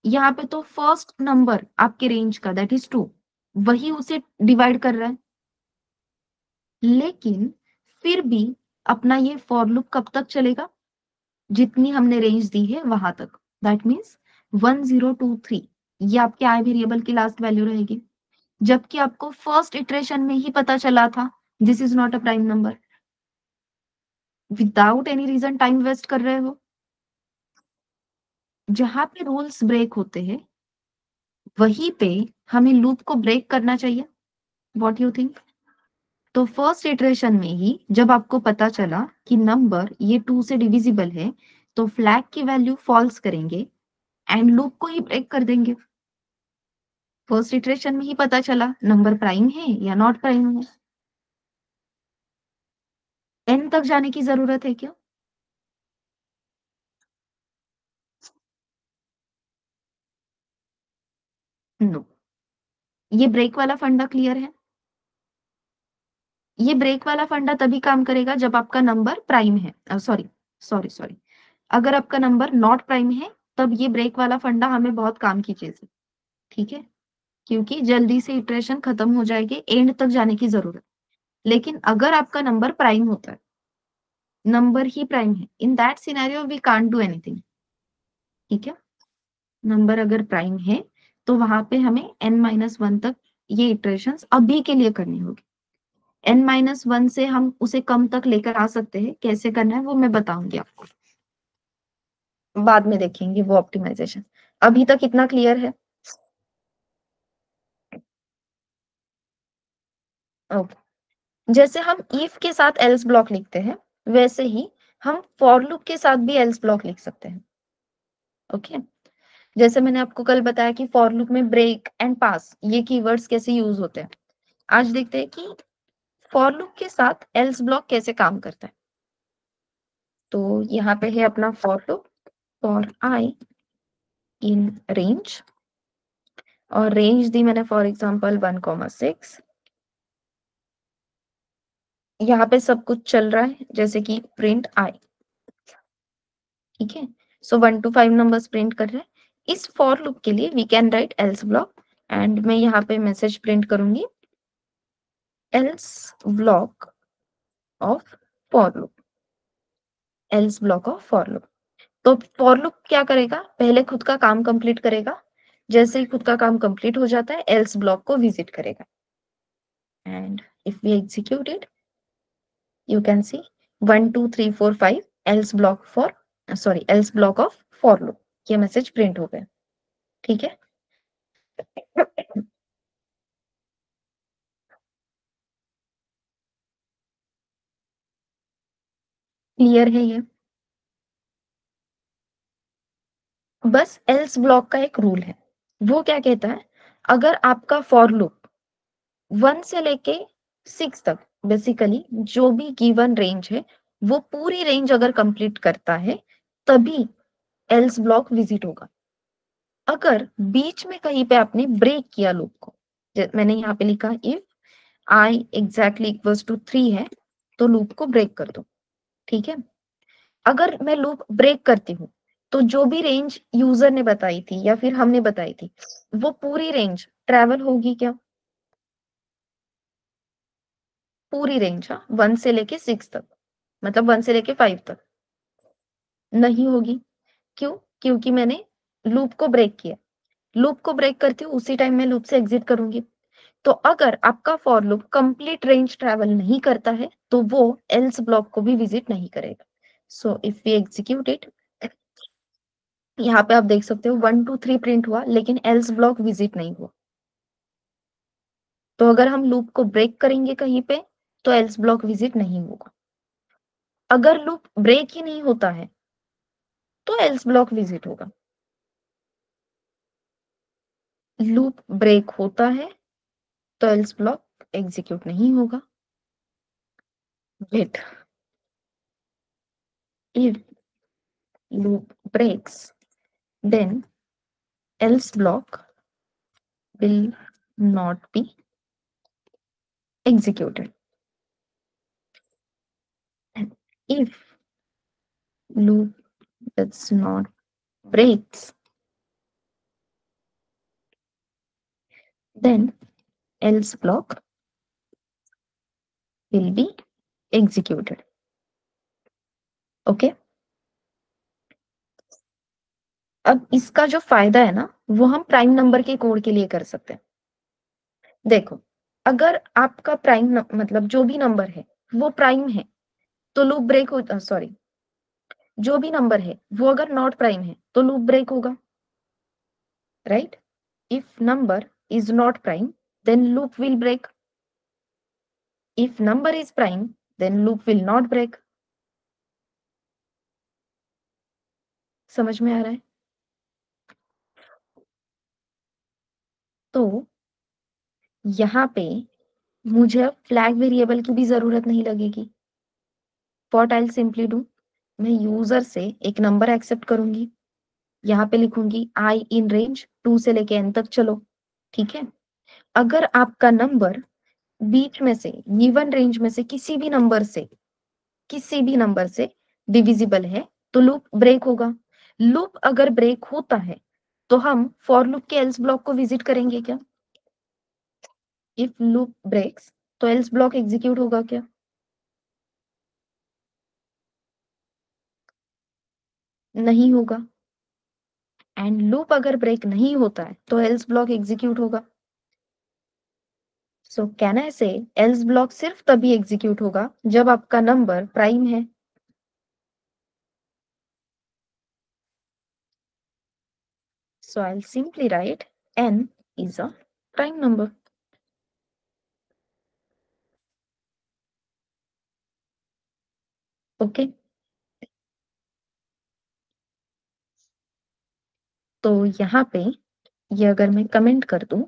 Speaker 1: यहाँ पे तो फर्स्ट नंबर आपके रेंज का दैट इज 2 वही उसे डिवाइड कर रहा है. लेकिन फिर भी अपना ये फॉर लूप कब तक चलेगा? जितनी हमने रेंज दी है वहां तक. दैट मीन्स 1023 ये आपके आई वेरिएबल की लास्ट वैल्यू रहेगी. जबकि आपको फर्स्ट इटरेशन में ही पता चला था this is not a prime number. Without any reason time waste कर रहे हो. जहां पे रूल्स ब्रेक होते हैं वहीं पे हमें लूप को ब्रेक करना चाहिए. What you think? तो फर्स्ट इटरेशन में ही जब आपको पता चला कि नंबर ये 2 से डिविजिबल है, तो फ्लैग की वैल्यू फॉल्स करेंगे एंड लूप को ही ब्रेक कर देंगे. फर्स्ट इटरेशन में ही पता चला नंबर प्राइम है या नॉट प्राइम है. एन तक जाने की जरूरत है क्या? नो. ये ब्रेक वाला फंडा क्लियर है? ये ब्रेक वाला फंडा तभी काम करेगा जब आपका नंबर प्राइम है. सॉरी सॉरी सॉरी, अगर आपका नंबर नॉट प्राइम है तब ये ब्रेक वाला फंडा हमें बहुत काम की चीज है. ठीक है. क्योंकि जल्दी से इटरेशन खत्म हो जाएगी, एंड तक जाने की जरूरत। लेकिन अगर आपका नंबर प्राइम होता है, नंबर ही प्राइम है, in that scenario we can't do anything. ठीक है, नंबर अगर प्राइम है तो वहां पे हमें n-1 तक ये इटरेशंस अभी के लिए करनी होगी। n-1 से हम उसे कम तक लेकर आ सकते हैं, कैसे करना है वो मैं बताऊंगी आपको, बाद में देखेंगे वो ऑप्टिमाइजेशन। अभी तक इतना क्लियर है? ओके। जैसे हम इफ के साथ एल्स ब्लॉक लिखते हैं, वैसे ही हम फॉर लूप के साथ भी एल्स ब्लॉक लिख सकते हैं। ओके, जैसे मैंने आपको कल बताया कि फॉर लूप में ब्रेक एंड पास ये कीवर्ड्स कैसे यूज होते हैं, आज देखते हैं कि फॉर लूप के साथ एल्स ब्लॉक कैसे काम करता है। तो यहाँ पे है अपना for loop, for I in range, और रेंज दी मैंने फॉर एग्जांपल 1,6। यहाँ पे सब कुछ चल रहा है जैसे कि प्रिंट आई। ठीक है, सो 1 to 5 नंबर्स प्रिंट कर रहे हैं। इस फॉर लूप के लिए we can write else block, and मैं यहाँ पे मैसेज प्रिंट करूंगी else block of for loop, else block of for loop. तो फॉर लूप क्या करेगा, पहले खुद का काम कंप्लीट करेगा, जैसे ही खुद का काम कंप्लीट हो जाता है एल्स ब्लॉक को विजिट करेगा, and if we execute it you can see 1 2 3 4 5 else block for else block of for loop, ये मैसेज प्रिंट हो गया। ठीक है, क्लियर है ये? बस else ब्लॉक का एक रूल है, वो क्या कहता है, अगर आपका फॉर लूप 1 से लेके 6 तक, बेसिकली जो भी गिवन रेंज है वो पूरी रेंज अगर कंप्लीट करता है तभी else ब्लॉक विजिट होगा। अगर बीच में कहीं पे आपने ब्रेक किया लूप को, मैंने यहाँ पे लिखा if I exactly equals to 3 है तो लूप को ब्रेक कर दो। ठीक है, अगर मैं लूप ब्रेक करती हूँ तो जो भी रेंज यूजर ने बताई थी या फिर हमने बताई थी वो पूरी रेंज ट्रेवल होगी क्या? पूरी रेंज, हाँ, 1 से लेके 6 तक, मतलब 1 से लेके 5 तक नहीं होगी। क्यों? क्योंकि मैंने लूप को ब्रेक किया। लूप को ब्रेक करती हूँ उसी टाइम मैं लूप से एग्जिट करूंगी। तो अगर आपका for loop complete range travel नहीं करता है तो वो एल्स ब्लॉक को भी विजिट नहीं करेगा। So if we execute it, यहाँ पे आप देख सकते हो 1 2 3 प्रिंट हुआ लेकिन एल्स ब्लॉक विजिट नहीं हुआ। तो अगर हम लूप को ब्रेक करेंगे कहीं पे तो एल्स ब्लॉक विजिट नहीं होगा। अगर लूप ब्रेक ही नहीं होता है तो एल्स ब्लॉक विजिट होगा। लूप ब्रेक होता है तो एल्स ब्लॉक एग्जीक्यूट नहीं होगा। Wait, if loop breaks then else block will not be executed, and if loop does not breaks then else block will be executed. Okay, अब इसका जो फायदा है ना वो हम प्राइम नंबर के कोड के लिए कर सकते हैं। देखो, अगर आपका प्राइम मतलब जो भी नंबर है वो प्राइम है तो लूप ब्रेक हो, सॉरी, जो भी नंबर है वो अगर नॉट प्राइम है तो लूप ब्रेक होगा, right? If number is not prime, then loop will break. If number is prime, then loop will not break. समझ में आ रहा है? तो यहाँ पे मुझे अब फ्लैग वेरिएबल की भी जरूरत नहीं लगेगी। What I'll simply do, मैं यूजर से एक नंबर एक्सेप्ट करूंगी, यहाँ पे लिखूंगी आई इन रेंज 2 से लेके n तक चलो। ठीक है, अगर आपका नंबर बीच में से गिवन रेंज में से किसी भी नंबर से डिविजिबल है तो लूप ब्रेक होगा। लूप अगर ब्रेक होता है तो हम फॉर लूप के एल्स ब्लॉक को विजिट करेंगे क्या? इफ लूप ब्रेक्स तो एल्स ब्लॉक एग्जीक्यूट होगा क्या? नहीं होगा। एंड लूप अगर ब्रेक नहीं होता है तो एल्स ब्लॉक एग्जीक्यूट होगा। सो कैन आई से एल्स ब्लॉक सिर्फ तभी एग्जीक्यूट होगा जब आपका नंबर प्राइम है। So I'll simply write n is a prime number. Okay तो यहाँ पे ये अगर मैं कमेंट कर दूं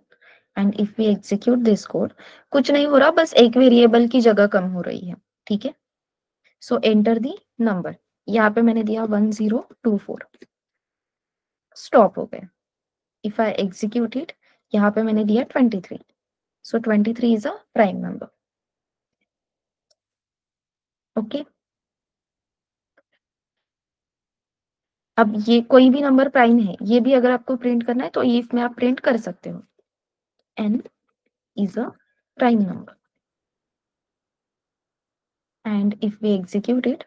Speaker 1: and if we execute this code, कुछ नहीं हो रहा, बस एक वेरिएबल की जगह कम हो रही है। ठीक है, सो एंटर दी नंबर। यहाँ पे मैंने दिया 1024, स्टॉप हो गया। इफ आई एग्जीक्यूट इट, यहाँ पे मैंने दिया 23, सो 23 is a prime number. Okay, अब ये कोई भी नंबर प्राइम है, ये भी अगर आपको प्रिंट करना है तो इफ में आप प्रिंट कर सकते हो, n is a prime number. And if we execute it,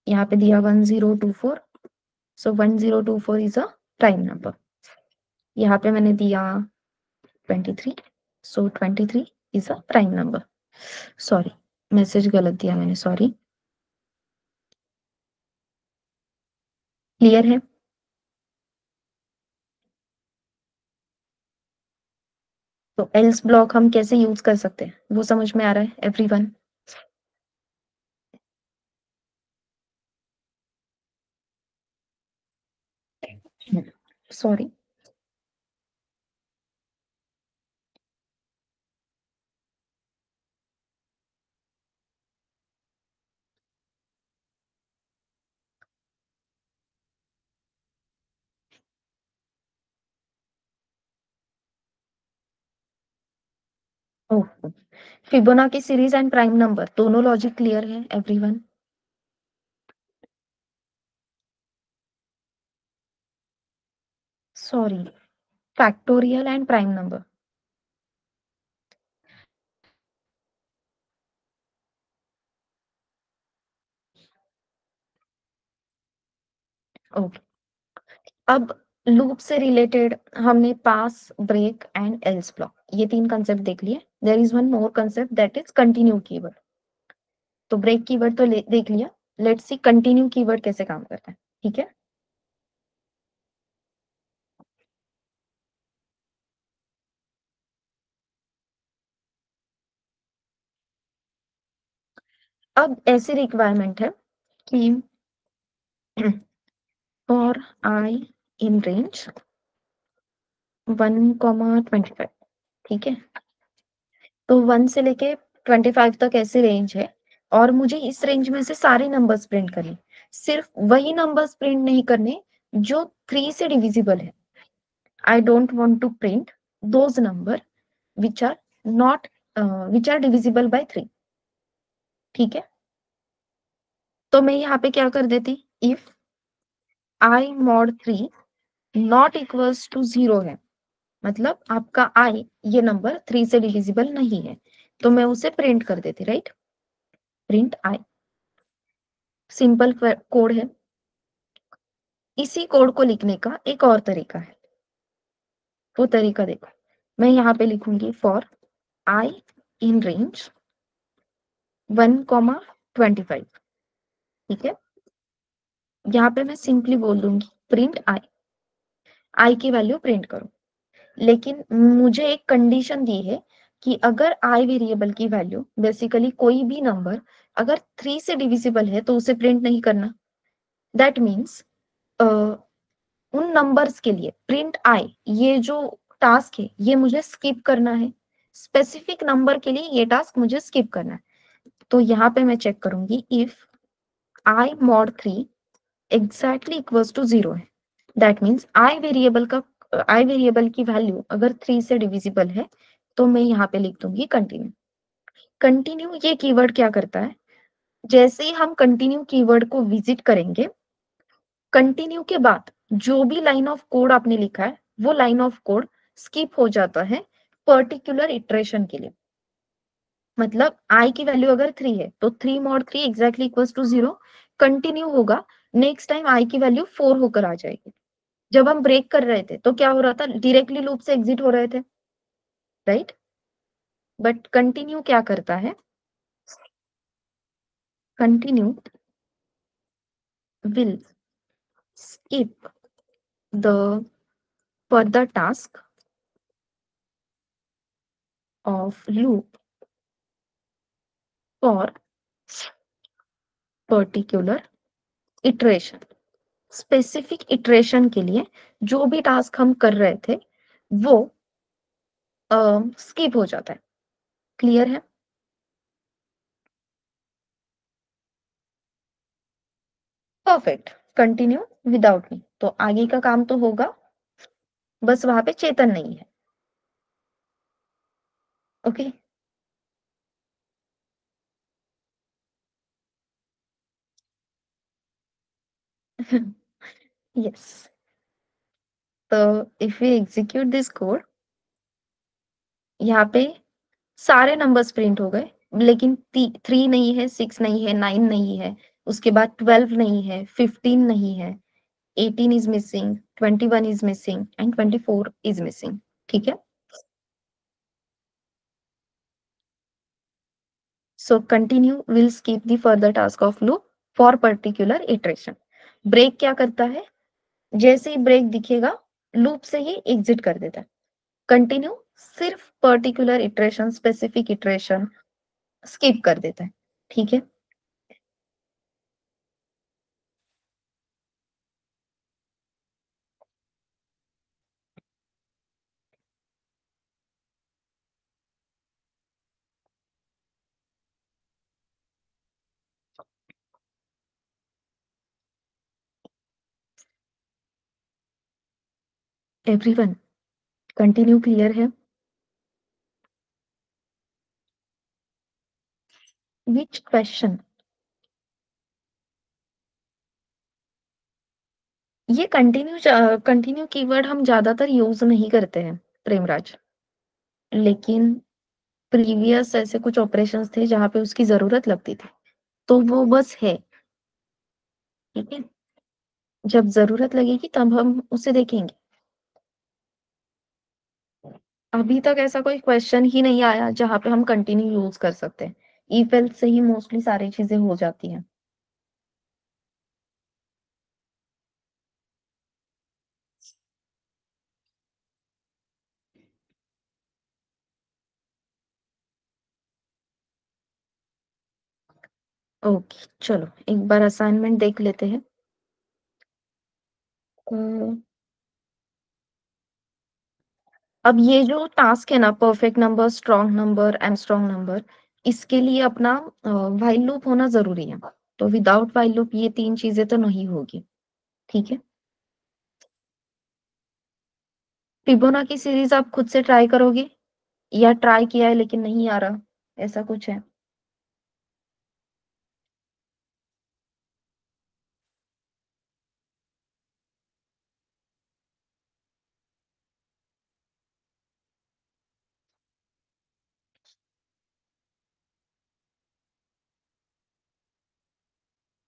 Speaker 1: यहाँ पे दिया 1024, so 1024 is a prime number. यहाँ पे मैंने दिया 23, so 23 is a prime number. Sorry, message गलत दिया मैंने, सॉरी। क्लियर है? तो एल्स ब्लॉक हम कैसे यूज कर सकते हैं वो समझ में आ रहा है everyone? Sorry, oh, Fibonacci series and prime number दोनों लॉजिक क्लियर है everyone? Sorry, factorial and prime number. Okay, अब लूप से रिलेटेड हमने pass, break and else block, ये तीन कंसेप्ट देख लिए। There is one more concept that is continue keyword. तो ब्रेक कीवर्ड तो देख लिया, लेट्स सी कंटिन्यू कीवर्ड कैसे काम करता है। ठीक है, अब ऐसी रिक्वायरमेंट है कि फॉर आई इन रेंज 1,25, ठीक है, तो 1 से लेके 25 तक ऐसे रेंज है, और मुझे इस रेंज में से सारे नंबर्स प्रिंट करने, सिर्फ वही नंबर्स प्रिंट नहीं करने जो 3 से डिविजिबल है। I don't want to print those number which are not which are divisible by 3। ठीक है, तो मैं यहाँ पे क्या कर देती, if I mod 3 not equals to 0 है, मतलब आपका I ये नंबर 3 से डिविजिबल नहीं है, तो मैं उसे प्रिंट कर देती, right? Print I, simple code है। इसी कोड को लिखने का एक और तरीका है, वो तरीका देखो। मैं यहाँ पे लिखूंगी फॉर I इन रेंज 1,25, ठीक है, यहाँ पे मैं सिंपली बोल दूंगी प्रिंट आई की वैल्यू प्रिंट करो। लेकिन मुझे एक कंडीशन दी है कि अगर आई वेरिएबल की वैल्यू, बेसिकली कोई भी नंबर अगर 3 से डिविजिबल है तो उसे प्रिंट नहीं करना। दैट मीन्स उन नंबर्स के लिए प्रिंट आई, ये जो टास्क है ये मुझे स्किप करना है। स्पेसिफिक नंबर के लिए ये टास्क मुझे स्किप करना है। तो यहाँ पे मैं चेक करूंगी if I mod 3 exactly equals to 0 है, दैट मीन्स आई वेरिएबल की वैल्यू अगर 3 से डिविजिबल है, तो मैं यहाँ पे लिख दूंगी कंटिन्यू। कंटिन्यू ये कीवर्ड क्या करता है, जैसे ही हम कंटिन्यू कीवर्ड को विजिट करेंगे, कंटिन्यू के बाद जो भी लाइन ऑफ कोड आपने लिखा है वो लाइन ऑफ कोड स्किप हो जाता है पर्टिकुलर इटरेशन के लिए। मतलब i की वैल्यू अगर 3 है तो 3 mod 3 exactly equals to 0, continue होगा, नेक्स्ट टाइम i की वैल्यू 4 होकर आ जाएगी। जब हम ब्रेक कर रहे थे तो क्या हो रहा था, डायरेक्टली लूप से एग्जिट हो रहे थे, राइट? बट कंटिन्यू क्या करता है, continue will skip the further task of loop for particular iteration। Specific iteration के लिए जो भी टास्क हम कर रहे थे वो स्किप हो जाता है। क्लियर है? परफेक्ट। कंटिन्यू विदाउट मी, तो आगे का काम तो होगा, बस वहां पे चेतन नहीं है। ओके यस, तो if we execute this code, यहाँ पे सारे नंबर्स प्रिंट हो गए, लेकिन 3 नहीं है, 6 नहीं है, 9 नहीं है, उसके बाद 12 नहीं है, 15 नहीं है, 18 is missing, 21 is missing and 24 is missing। ठीक है, so continue will skip the further task of loop for particular iteration। Break क्या करता है, जैसे ही ब्रेक दिखेगा लूप से ही एग्जिट कर देता है। कंटिन्यू सिर्फ particular iteration, specific iteration skip कर देता है। ठीक है, एवरीवन कंटिन्यू क्लियर है? Which question? ये कंटिन्यू कीवर्ड हम ज्यादातर यूज नहीं करते हैं प्रेमराज, लेकिन प्रीवियस ऐसे कुछ ऑपरेशंस थे जहां पे उसकी जरूरत लगती थी, तो वो बस है। ठीक है, जब जरूरत लगेगी तब हम उसे देखेंगे। अभी तक ऐसा कोई क्वेश्चन ही नहीं आया जहां पे हम कंटिन्यू यूज कर सकते हैं। इफ एल्स से ही मोस्टली सारी चीजें हो जाती हैं। ओके चलो एक बार असाइनमेंट देख लेते हैं। अ, अब ये जो टास्क है ना, perfect number, strong number and strong number, इसके लिए अपना व्हाइल लूप होना जरूरी है। तो विदाउट व्हाइल लूप ये 3 चीजें तो नहीं होगी। ठीक है, फिबोनाची सीरीज आप खुद से ट्राई करोगे या ट्राई किया है लेकिन नहीं आ रहा, ऐसा कुछ है?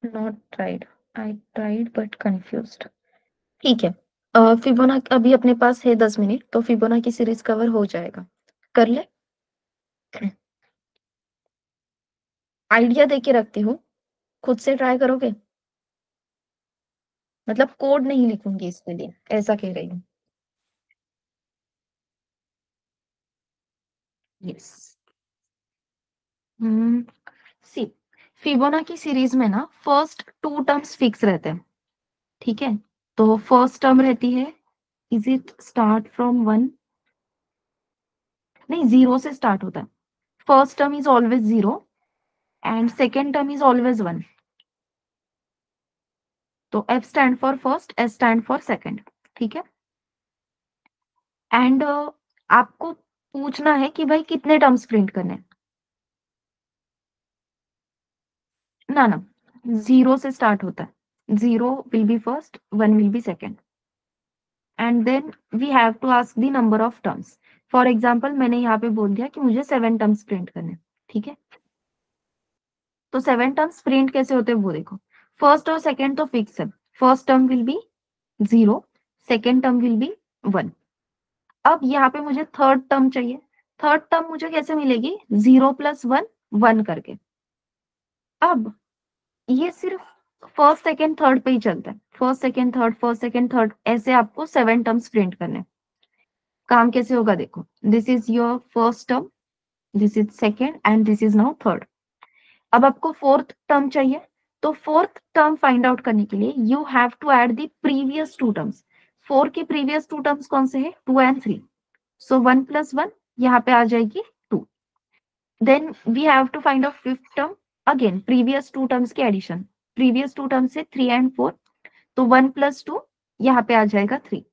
Speaker 1: Not tried, I tried but confused. ठीक है, फिबोना अभी अपने पास है 10 मिनट, तो फिबोना की सीरीज कवर हो जाएगा। कर ले, आइडिया दे के रखती हूँ, खुद से ट्राई करोगे? मतलब कोड नहीं लिखूंगी इसके लिए, ऐसा कह रही हूँ। यस, सी फिबोना की सीरीज में ना फर्स्ट 2 टर्म्स फिक्स रहते हैं। ठीक है, तो फर्स्ट टर्म रहती है, इज इट स्टार्ट फ्रॉम 1, नहीं 0 से स्टार्ट होता है। First term is always 0 and second term is always 1। तो F stand for first, S stand for second. ठीक है, एंड आपको पूछना है कि भाई कितने टर्म्स प्रिंट करने हैं। ना ना, 0 से स्टार्ट होता है, 0 will be first, 1 will be second, and then we have to ask the number of terms। For example मैंने यहाँ पे बोल दिया कि मुझे 7 टर्म्स प्रिंट करने, ठीक है। तो 7 टर्म्स प्रिंट कैसे होते हैं वो देखो। फर्स्ट और सेकेंड तो फिक्स है, first term will be 0, second term will be 1। अब यहाँ पे मुझे थर्ड टर्म चाहिए, थर्ड टर्म मुझे कैसे मिलेगी, 0 + 1 1 करके। अब ये सिर्फ फर्स्ट सेकेंड थर्ड पे ही चलता है, first second third, first second third, ऐसे आपको 7 टर्म्स प्रिंट करने हैं। काम कैसे होगा देखो, this is your first term, this is second and this is now third. अब आपको फोर्थ टर्म चाहिए, तो फोर्थ टर्म फाइंड आउट करने के लिए you have to add the previous 2 terms. 4 के प्रीवियस 2 टर्म्स कौन से हैं, 2 एंड 3। सो 1 + 1 यहाँ पे आ जाएगी 2। Then we have to find out fifth term, again previous 2 terms के एडिशन, प्रीवियस 2 टर्म्स से 3 एंड 4, तो 1 + 2 यहाँ पे आ जाएगा 3।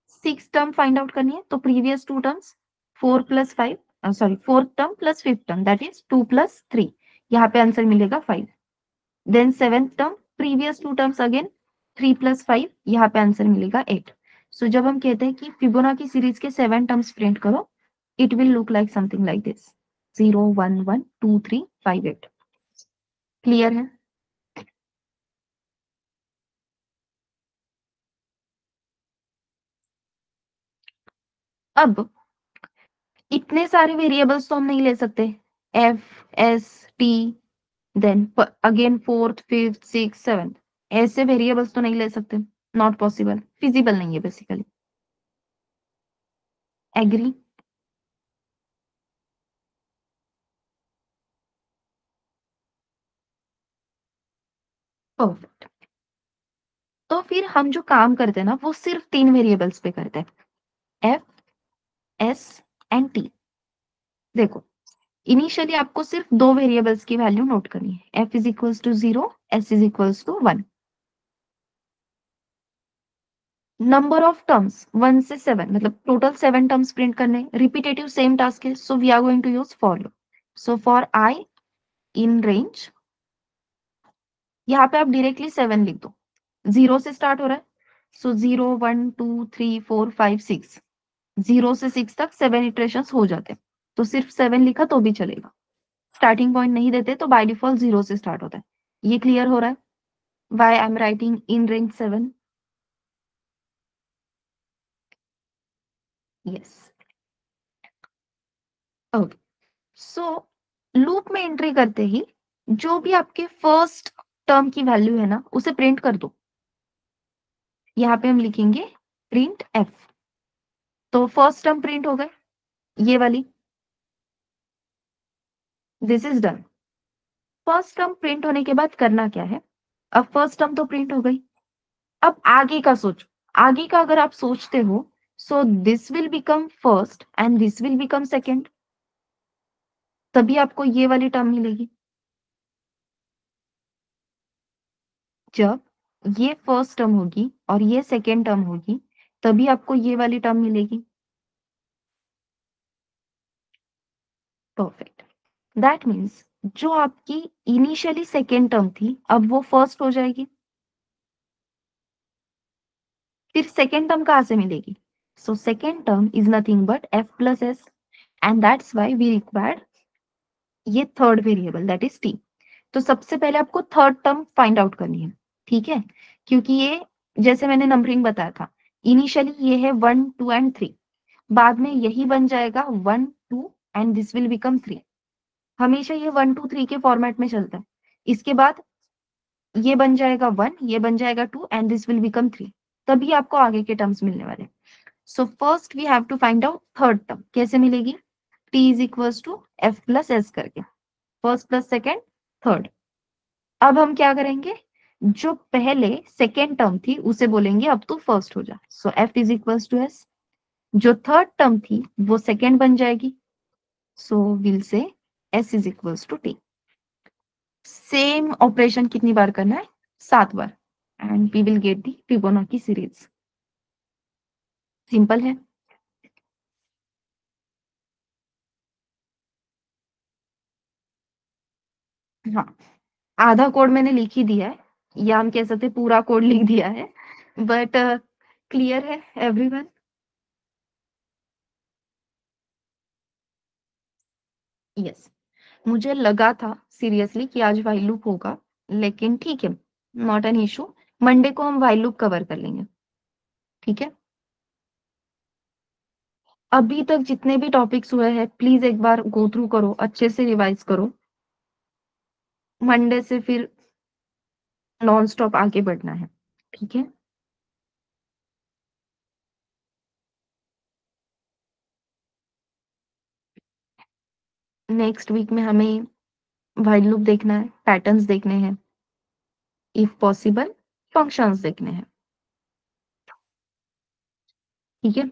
Speaker 1: सिक्स टर्म फाइंड आउट करनी है, तो previous 2 terms 4 + 5, sorry fourth term plus fifth term that is 2 + 3, यहाँ पे आंसर मिलेगा 5। Then seventh term previous 2 terms again 3 + 5, यहाँ पे आंसर मिलेगा 8। सो जब हम कहते हैं कि फिबोनाची सीरीज के 7 टर्म्स प्रिंट करो, it will look like something like this, 0 1 1 2 3 5 8। Clear है? अब इतने सारे वेरिएबल्स तो हम नहीं ले सकते, F S T, then again fourth fifth six seventh, ऐसे वेरिएबल्स तो नहीं ले सकते, नॉट पॉसिबल, फिजिबल नहीं है बेसिकली। एग्री? परफेक्ट। तो फिर हम जो काम करते हैं ना वो सिर्फ 3 वेरिएबल्स पे करते हैं, एफ एस एंड टी। देखो इनिशियली आपको सिर्फ 2 वेरिएबल्स की वैल्यू नोट करनी है, F is equals to 0, S is equals to 1। Number of terms 1 से 7, मतलब टोटल 7 टर्म्स प्रिंट करने, रिपीटेटिव सेम टास्क है, so we are going to use for loop. So for I in range, यहाँ पे आप डायरेक्टली 7 लिख दो, 0 से स्टार्ट हो रहा है, सो 0 1 2 3 4 5 6, 0 से 6 तक 7 इटरेशंस हो जाते हैं, तो सिर्फ 7 लिखा तो भी चलेगा। स्टार्टिंग पॉइंट नहीं देते तो बाय डिफॉल्ट 0 से स्टार्ट होता है। ये क्लियर हो रहा है why I am writing in range 7? Yes. Okay, so loop में एंट्री करते ही जो भी आपके फर्स्ट टर्म की वैल्यू है ना उसे प्रिंट कर दो। यहाँ पे हम लिखेंगे प्रिंट एफ, तो फर्स्ट टर्म प्रिंट हो गए, ये वाली, this is done. First term print होने के बाद करना क्या है, अब फर्स्ट टर्म तो प्रिंट हो गई, अब आगे का सोचो। आगे का अगर आप सोचते हो, so this will become first and this will become second, तभी आपको ये वाली टर्म मिलेगी। जब ये फर्स्ट टर्म होगी और ये सेकेंड टर्म होगी, तभी आपको ये वाली टर्म मिलेगी। परफेक्ट। दैट मीन्स जो आपकी इनिशियली सेकेंड टर्म थी अब वो फर्स्ट हो जाएगी। फिर सेकेंड टर्म कहां से मिलेगी, so second term is nothing but F plus S, and that's why we required ये third variable that is T. तो सबसे पहले आपको थर्ड टर्म फाइंड आउट करनी है, ठीक है, क्योंकि ये जैसे मैंने नंबरिंग बताया था, इनिशियली ये है 1 2 एंड 3, बाद में यही बन जाएगा 1 2 एंड दिस विल बिकम 3। हमेशा ये 1 2 3 के फॉर्मेट में चलता है। इसके बाद ये बन जाएगा 1, ये बन जाएगा 2 एंड दिस विल बिकम 3, तभी आपको आगे के टर्म्स मिलने वाले। So first we have to find out third term, कैसे मिलेगी, t is equals to F plus S करके, फर्स्ट प्लस सेकेंड थर्ड। अब हम क्या करेंगे, जो पहले सेकेंड टर्म थी उसे बोलेंगे अब तू फर्स्ट हो जा, so F is equals to S. जो थर्ड टर्म थी वो सेकेंड बन जाएगी, so will say S is equals to T. Same operation कितनी बार करना है, 7 बार, and we will get the Fibonacci series. Simple है। हाँ, आधा कोड मैंने लिख ही दिया है, या हम कह सकते पूरा कोड लिख दिया है, बट क्लियर है एवरीवन? यस, मुझे लगा था सीरियसली कि आज व्हाइल लूप होगा, लेकिन ठीक है, नॉट एन इशू। मंडे को हम व्हाइल लूप कवर कर लेंगे, ठीक है। अभी तक जितने भी टॉपिक्स हुए हैं प्लीज एक बार गो थ्रू करो, अच्छे से रिवाइज करो। मंडे से फिर नॉन स्टॉप आगे बढ़ना है, ठीक है। नेक्स्ट वीक में हमें व्हाइल लूप देखना है, पैटर्न्स देखने हैं, इफ पॉसिबल फंक्शंस देखने हैं, ठीक है।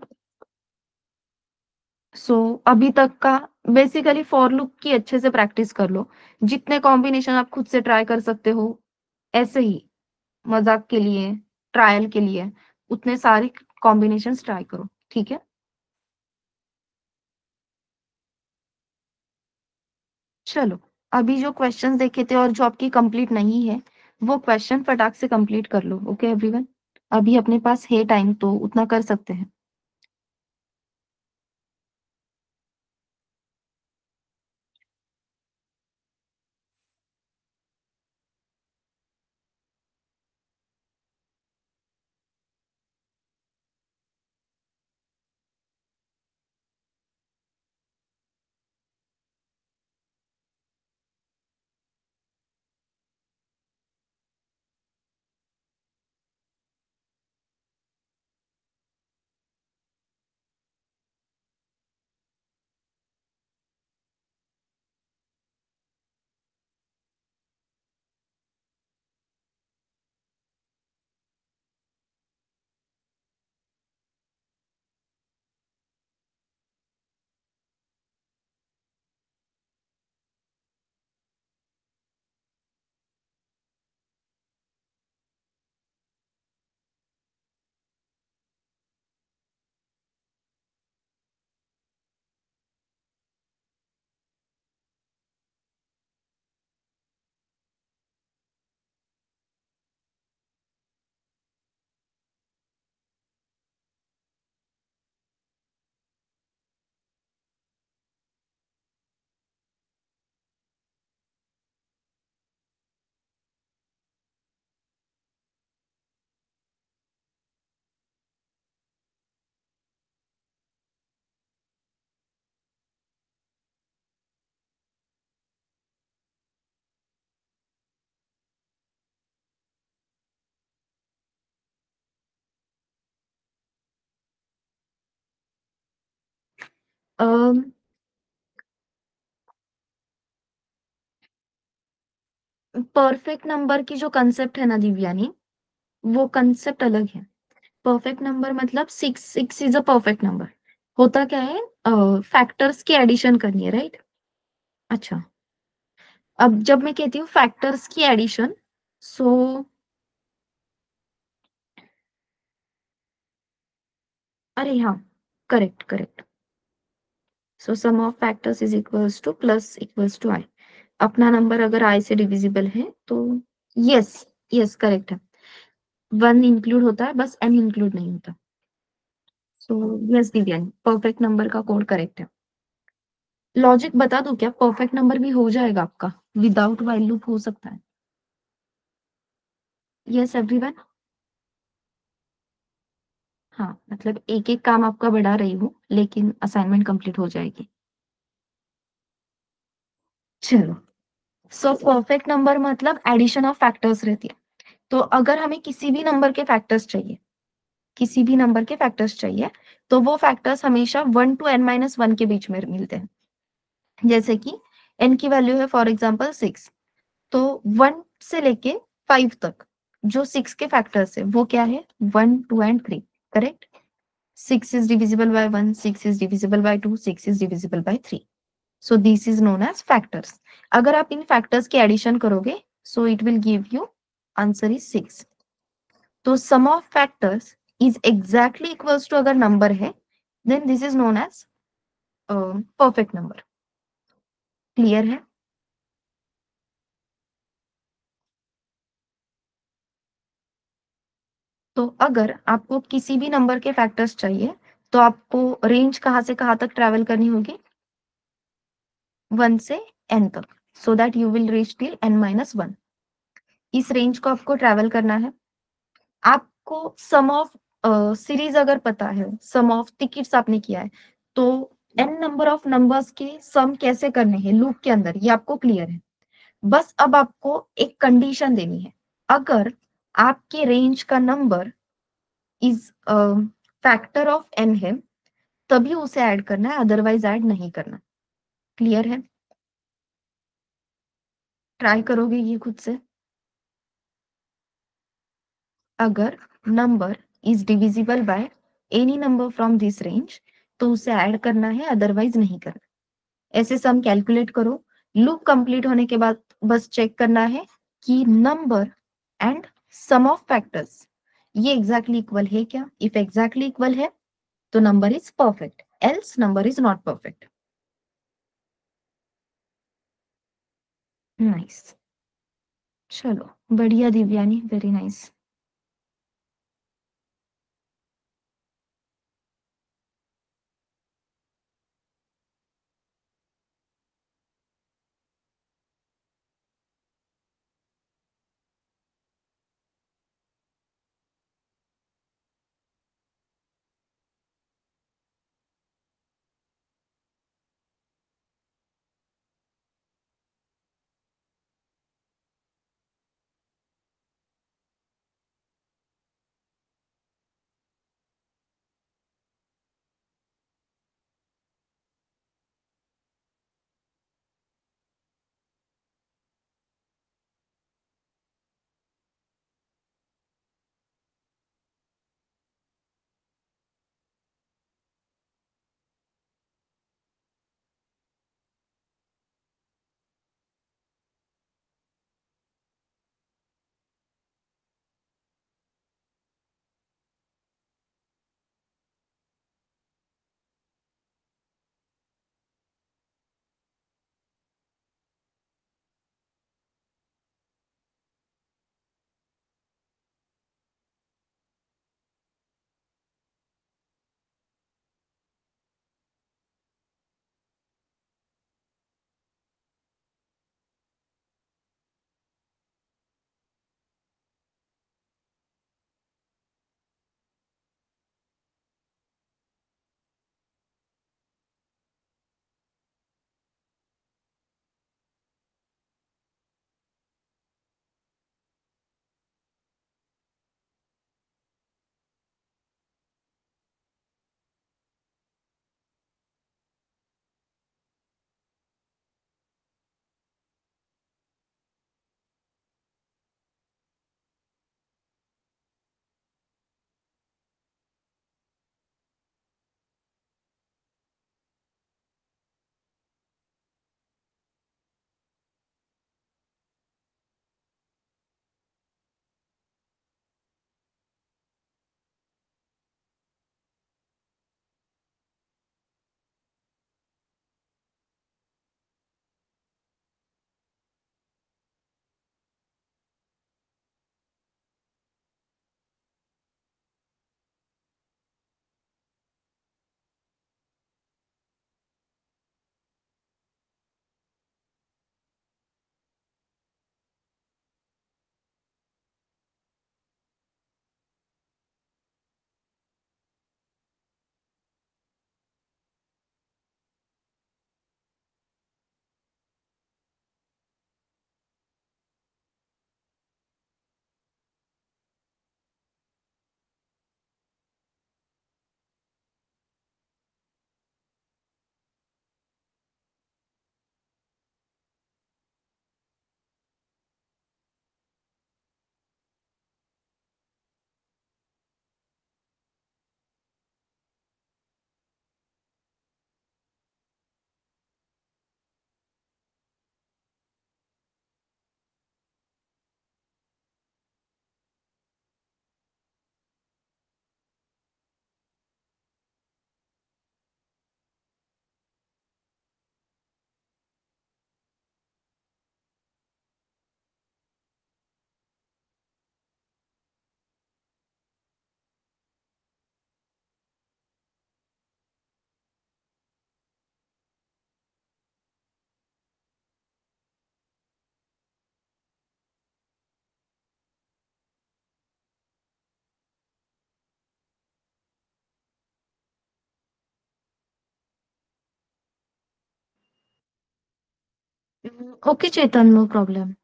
Speaker 1: सो अभी तक का बेसिकली फॉर लूप की अच्छे से प्रैक्टिस कर लो, जितने कॉम्बिनेशन आप खुद से ट्राई कर सकते हो, ऐसे ही मजाक के लिए, ट्रायल के लिए उतने सारे कॉम्बिनेशंस ट्राई करो, ठीक है। चलो, अभी जो क्वेश्चंस देखे थे और जो आपकी कंप्लीट नहीं है, वो क्वेश्चन फटाक से कंप्लीट कर लो, ओके एवरीवन। अभी अपने पास है टाइम तो उतना कर सकते हैं। परफेक्ट नंबर की जो कंसेप्ट है ना दिव्यानी, वो कंसेप्ट अलग है। परफेक्ट नंबर मतलब six, six is a perfect number. होता क्या है, फैक्टर्स की एडिशन करनी है, राइट। अच्छा, अब जब मैं कहती हूँ फैक्टर्स की एडिशन, सो अरे हाँ, correct correct. So sum of factors is equals to plus equals to I. अपना नंबर अगर आई से डिविजिबल है तो यस, यस करेक्ट है। वन इंक्लूड होता है, बस एन इंक्लूड नहीं होता। So yes Divyani, perfect number का कोड करेक्ट है। लॉजिक बता दूं क्या, परफेक्ट नंबर भी हो जाएगा आपका, विदाउट व्हाइल लूप हो सकता है। Yes everyone. हाँ, मतलब एक एक काम आपका बढ़ा रही हूँ, लेकिन असाइनमेंट कंप्लीट हो जाएगी। चलो, सो परफेक्ट नंबर मतलब एडिशन ऑफ फैक्टर्स रहती है। तो अगर हमें किसी भी नंबर के फैक्टर्स चाहिए, किसी भी नंबर के फैक्टर्स चाहिए, तो वो फैक्टर्स हमेशा 1 to n-1 के बीच में मिलते हैं। जैसे कि n की वैल्यू है फॉर एग्जाम्पल 6, तो 1 से लेके 5 तक जो 6 के फैक्टर्स है वो क्या है, 1, 2 and 3, correct. 6 is divisible by 1, 6 is divisible by 2, 6 is divisible by 3. So this is known as factors. अगर आप इन फैक्टर्स की एडिशन करोगे, so it will give you answer is 6. तो sum of factors is exactly equals to अगर नंबर है, then this is known as perfect number. Clear है। तो अगर आपको किसी भी नंबर के फैक्टर्स चाहिए, तो आपको रेंज कहाँ से कहाँ तक ट्रैवल करनी होगी, 1 से n तक, so that you will reach till n-1। इस रेंज को आपको ट्रैवल करना है। आपको सम ऑफ सीरीज अगर पता है, सम ऑफ टिकट्स आपने किया है, तो n नंबर ऑफ नंबर्स के सम कैसे करने हैं लूप के अंदर, ये आपको क्लियर है। बस अब आपको एक कंडीशन देनी है, अगर आपके रेंज का number is factor of n है, तभी उसे ऐड करना है, अदरवाइज ऐड नहीं करना। क्लियर है? ट्राई करोगे ये खुद से? अगर number is divisible by any number from this range, तो उसे ऐड करना है, अदरवाइज नहीं करना। ऐसे सम कैलकुलेट करो। लूप कंप्लीट होने के बाद बस चेक करना है कि number and sum of factors ये एग्जैक्टली इक्वल है क्या। इफ एग्जैक्टली इक्वल है तो number is perfect, else number is not perfect. Nice, चलो बढ़िया Divyani, very nice. Okay, Chetan, no problem.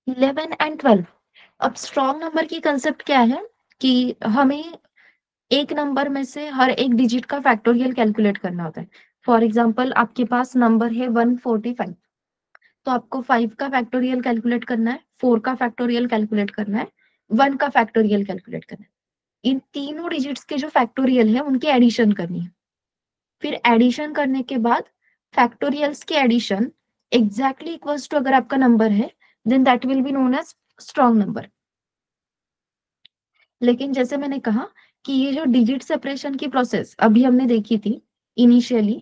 Speaker 1: Eleven and 12। अब स्ट्रॉन्ग नंबर की कंसेप्ट क्या है कि हमें एक नंबर में से हर एक डिजिट का फैक्टोरियल कैलकुलेट करना होता है। फॉर एग्जाम्पल, आपके पास नंबर है 145, तो आपको 5 का फैक्टोरियल कैलकुलेट करना है, 4 का फैक्टोरियल कैलकुलेट करना है, 1 का फैक्टोरियल कैलकुलेट करना है। इन तीनों डिजिट्स के जो फैक्टोरियल है उनकी एडिशन करनी है। फिर एडिशन करने के बाद फैक्टोरियल्स की एडिशन एग्जैक्टली इक्वल्स टू अगर आपका नंबर है, then that will be known as strong number. लेकिन जैसे मैंने कहा कि ये जो डिजिट सेपरेशन की प्रोसेस अभी हमने देखी थी इनिशियली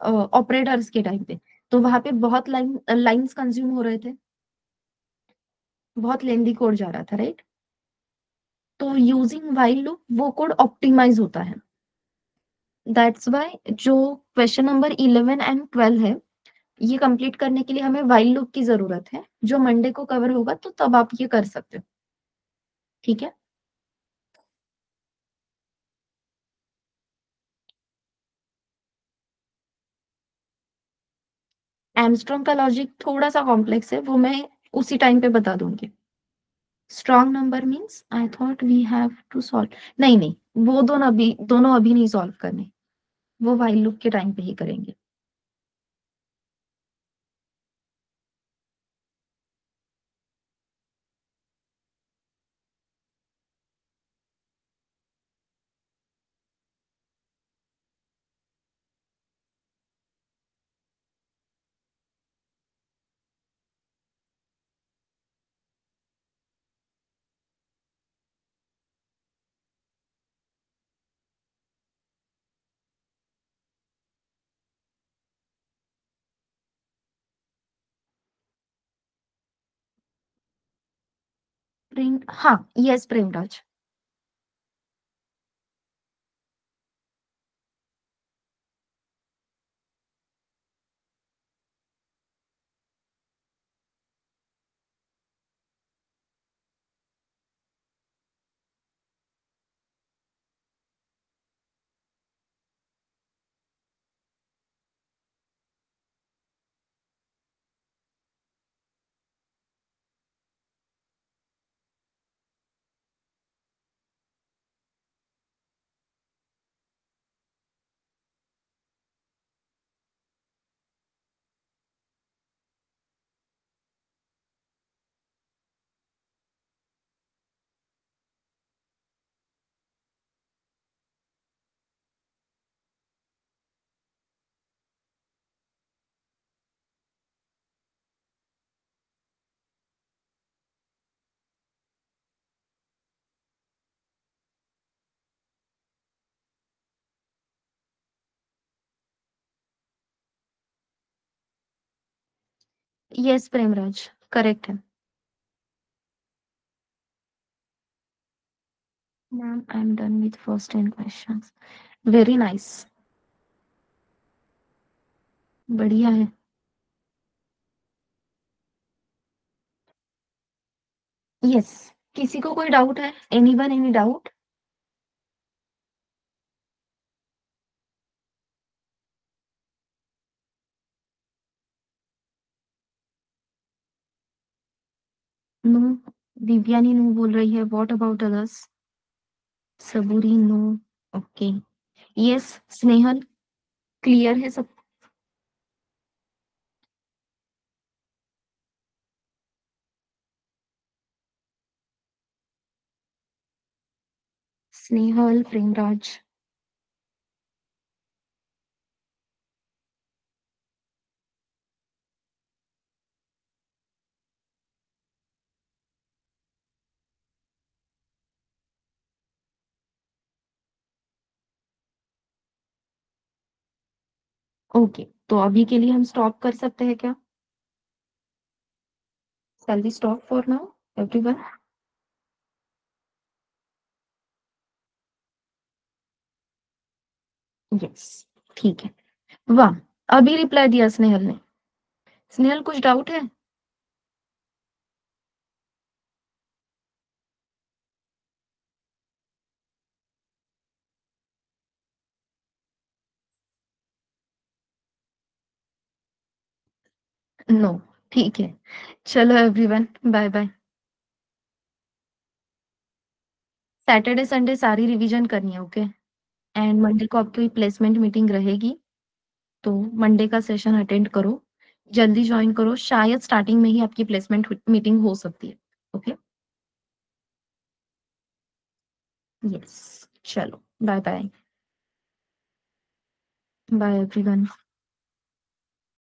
Speaker 1: ऑपरेटर्स के टाइम पे, तो वहां पे बहुत लाइंस कंज्यूम हो रहे थे, बहुत लेंदी कोड जा रहा था, राइट? तो यूजिंग व्हाइल लूप वो कोड ऑप्टिमाइज होता है। दैट्स व्हाई जो क्वेश्चन नंबर 11 एंड 12 है, ये कंप्लीट करने के लिए हमें व्हाइल लूप की जरूरत है, जो मंडे को कवर होगा, तो तब आप ये कर सकते हो। ठीक है। एमस्ट्रॉन्ग का लॉजिक थोड़ा सा कॉम्प्लेक्स है, वो मैं उसी टाइम पे बता दूंगी। Strong number means I thought we have to solve, नहीं नहीं, वो दोनों अभी नहीं सॉल्व करने, वो व्हाइल लूप के टाइम पे ही करेंगे। प्रेम, हाँ, yes Premraj. Yes Premraj, correct है। Ma'am I am done with first 10 questions. Very nice, बढ़िया है। यस, किसी को कोई डाउट है? Anyone, any doubt? No, Divyani no बोल रही है। What about others? Saburi no. Okay. Yes Snehal, clear है सब? स्नेहल, प्रेमराज। ओके, तो अभी के लिए हम स्टॉप कर सकते हैं क्या? Shall we stop for now, everyone? Yes, ठीक है। वाह, अभी रिप्लाई दिया स्नेहल ने। स्नेहल, कुछ डाउट है? नो, ठीक है। चलो everyone, bye bye. Saturday Sunday सारी रिवीजन करनी है, ओके? एंड मंडे को आपकी प्लेसमेंट मीटिंग रहेगी, तो मंडे का सेशन अटेंड करो, जल्दी ज्वाइन करो, शायद स्टार्टिंग में ही आपकी प्लेसमेंट मीटिंग हो सकती है। ओके, यस, चलो बाय बाय। Bye everyone.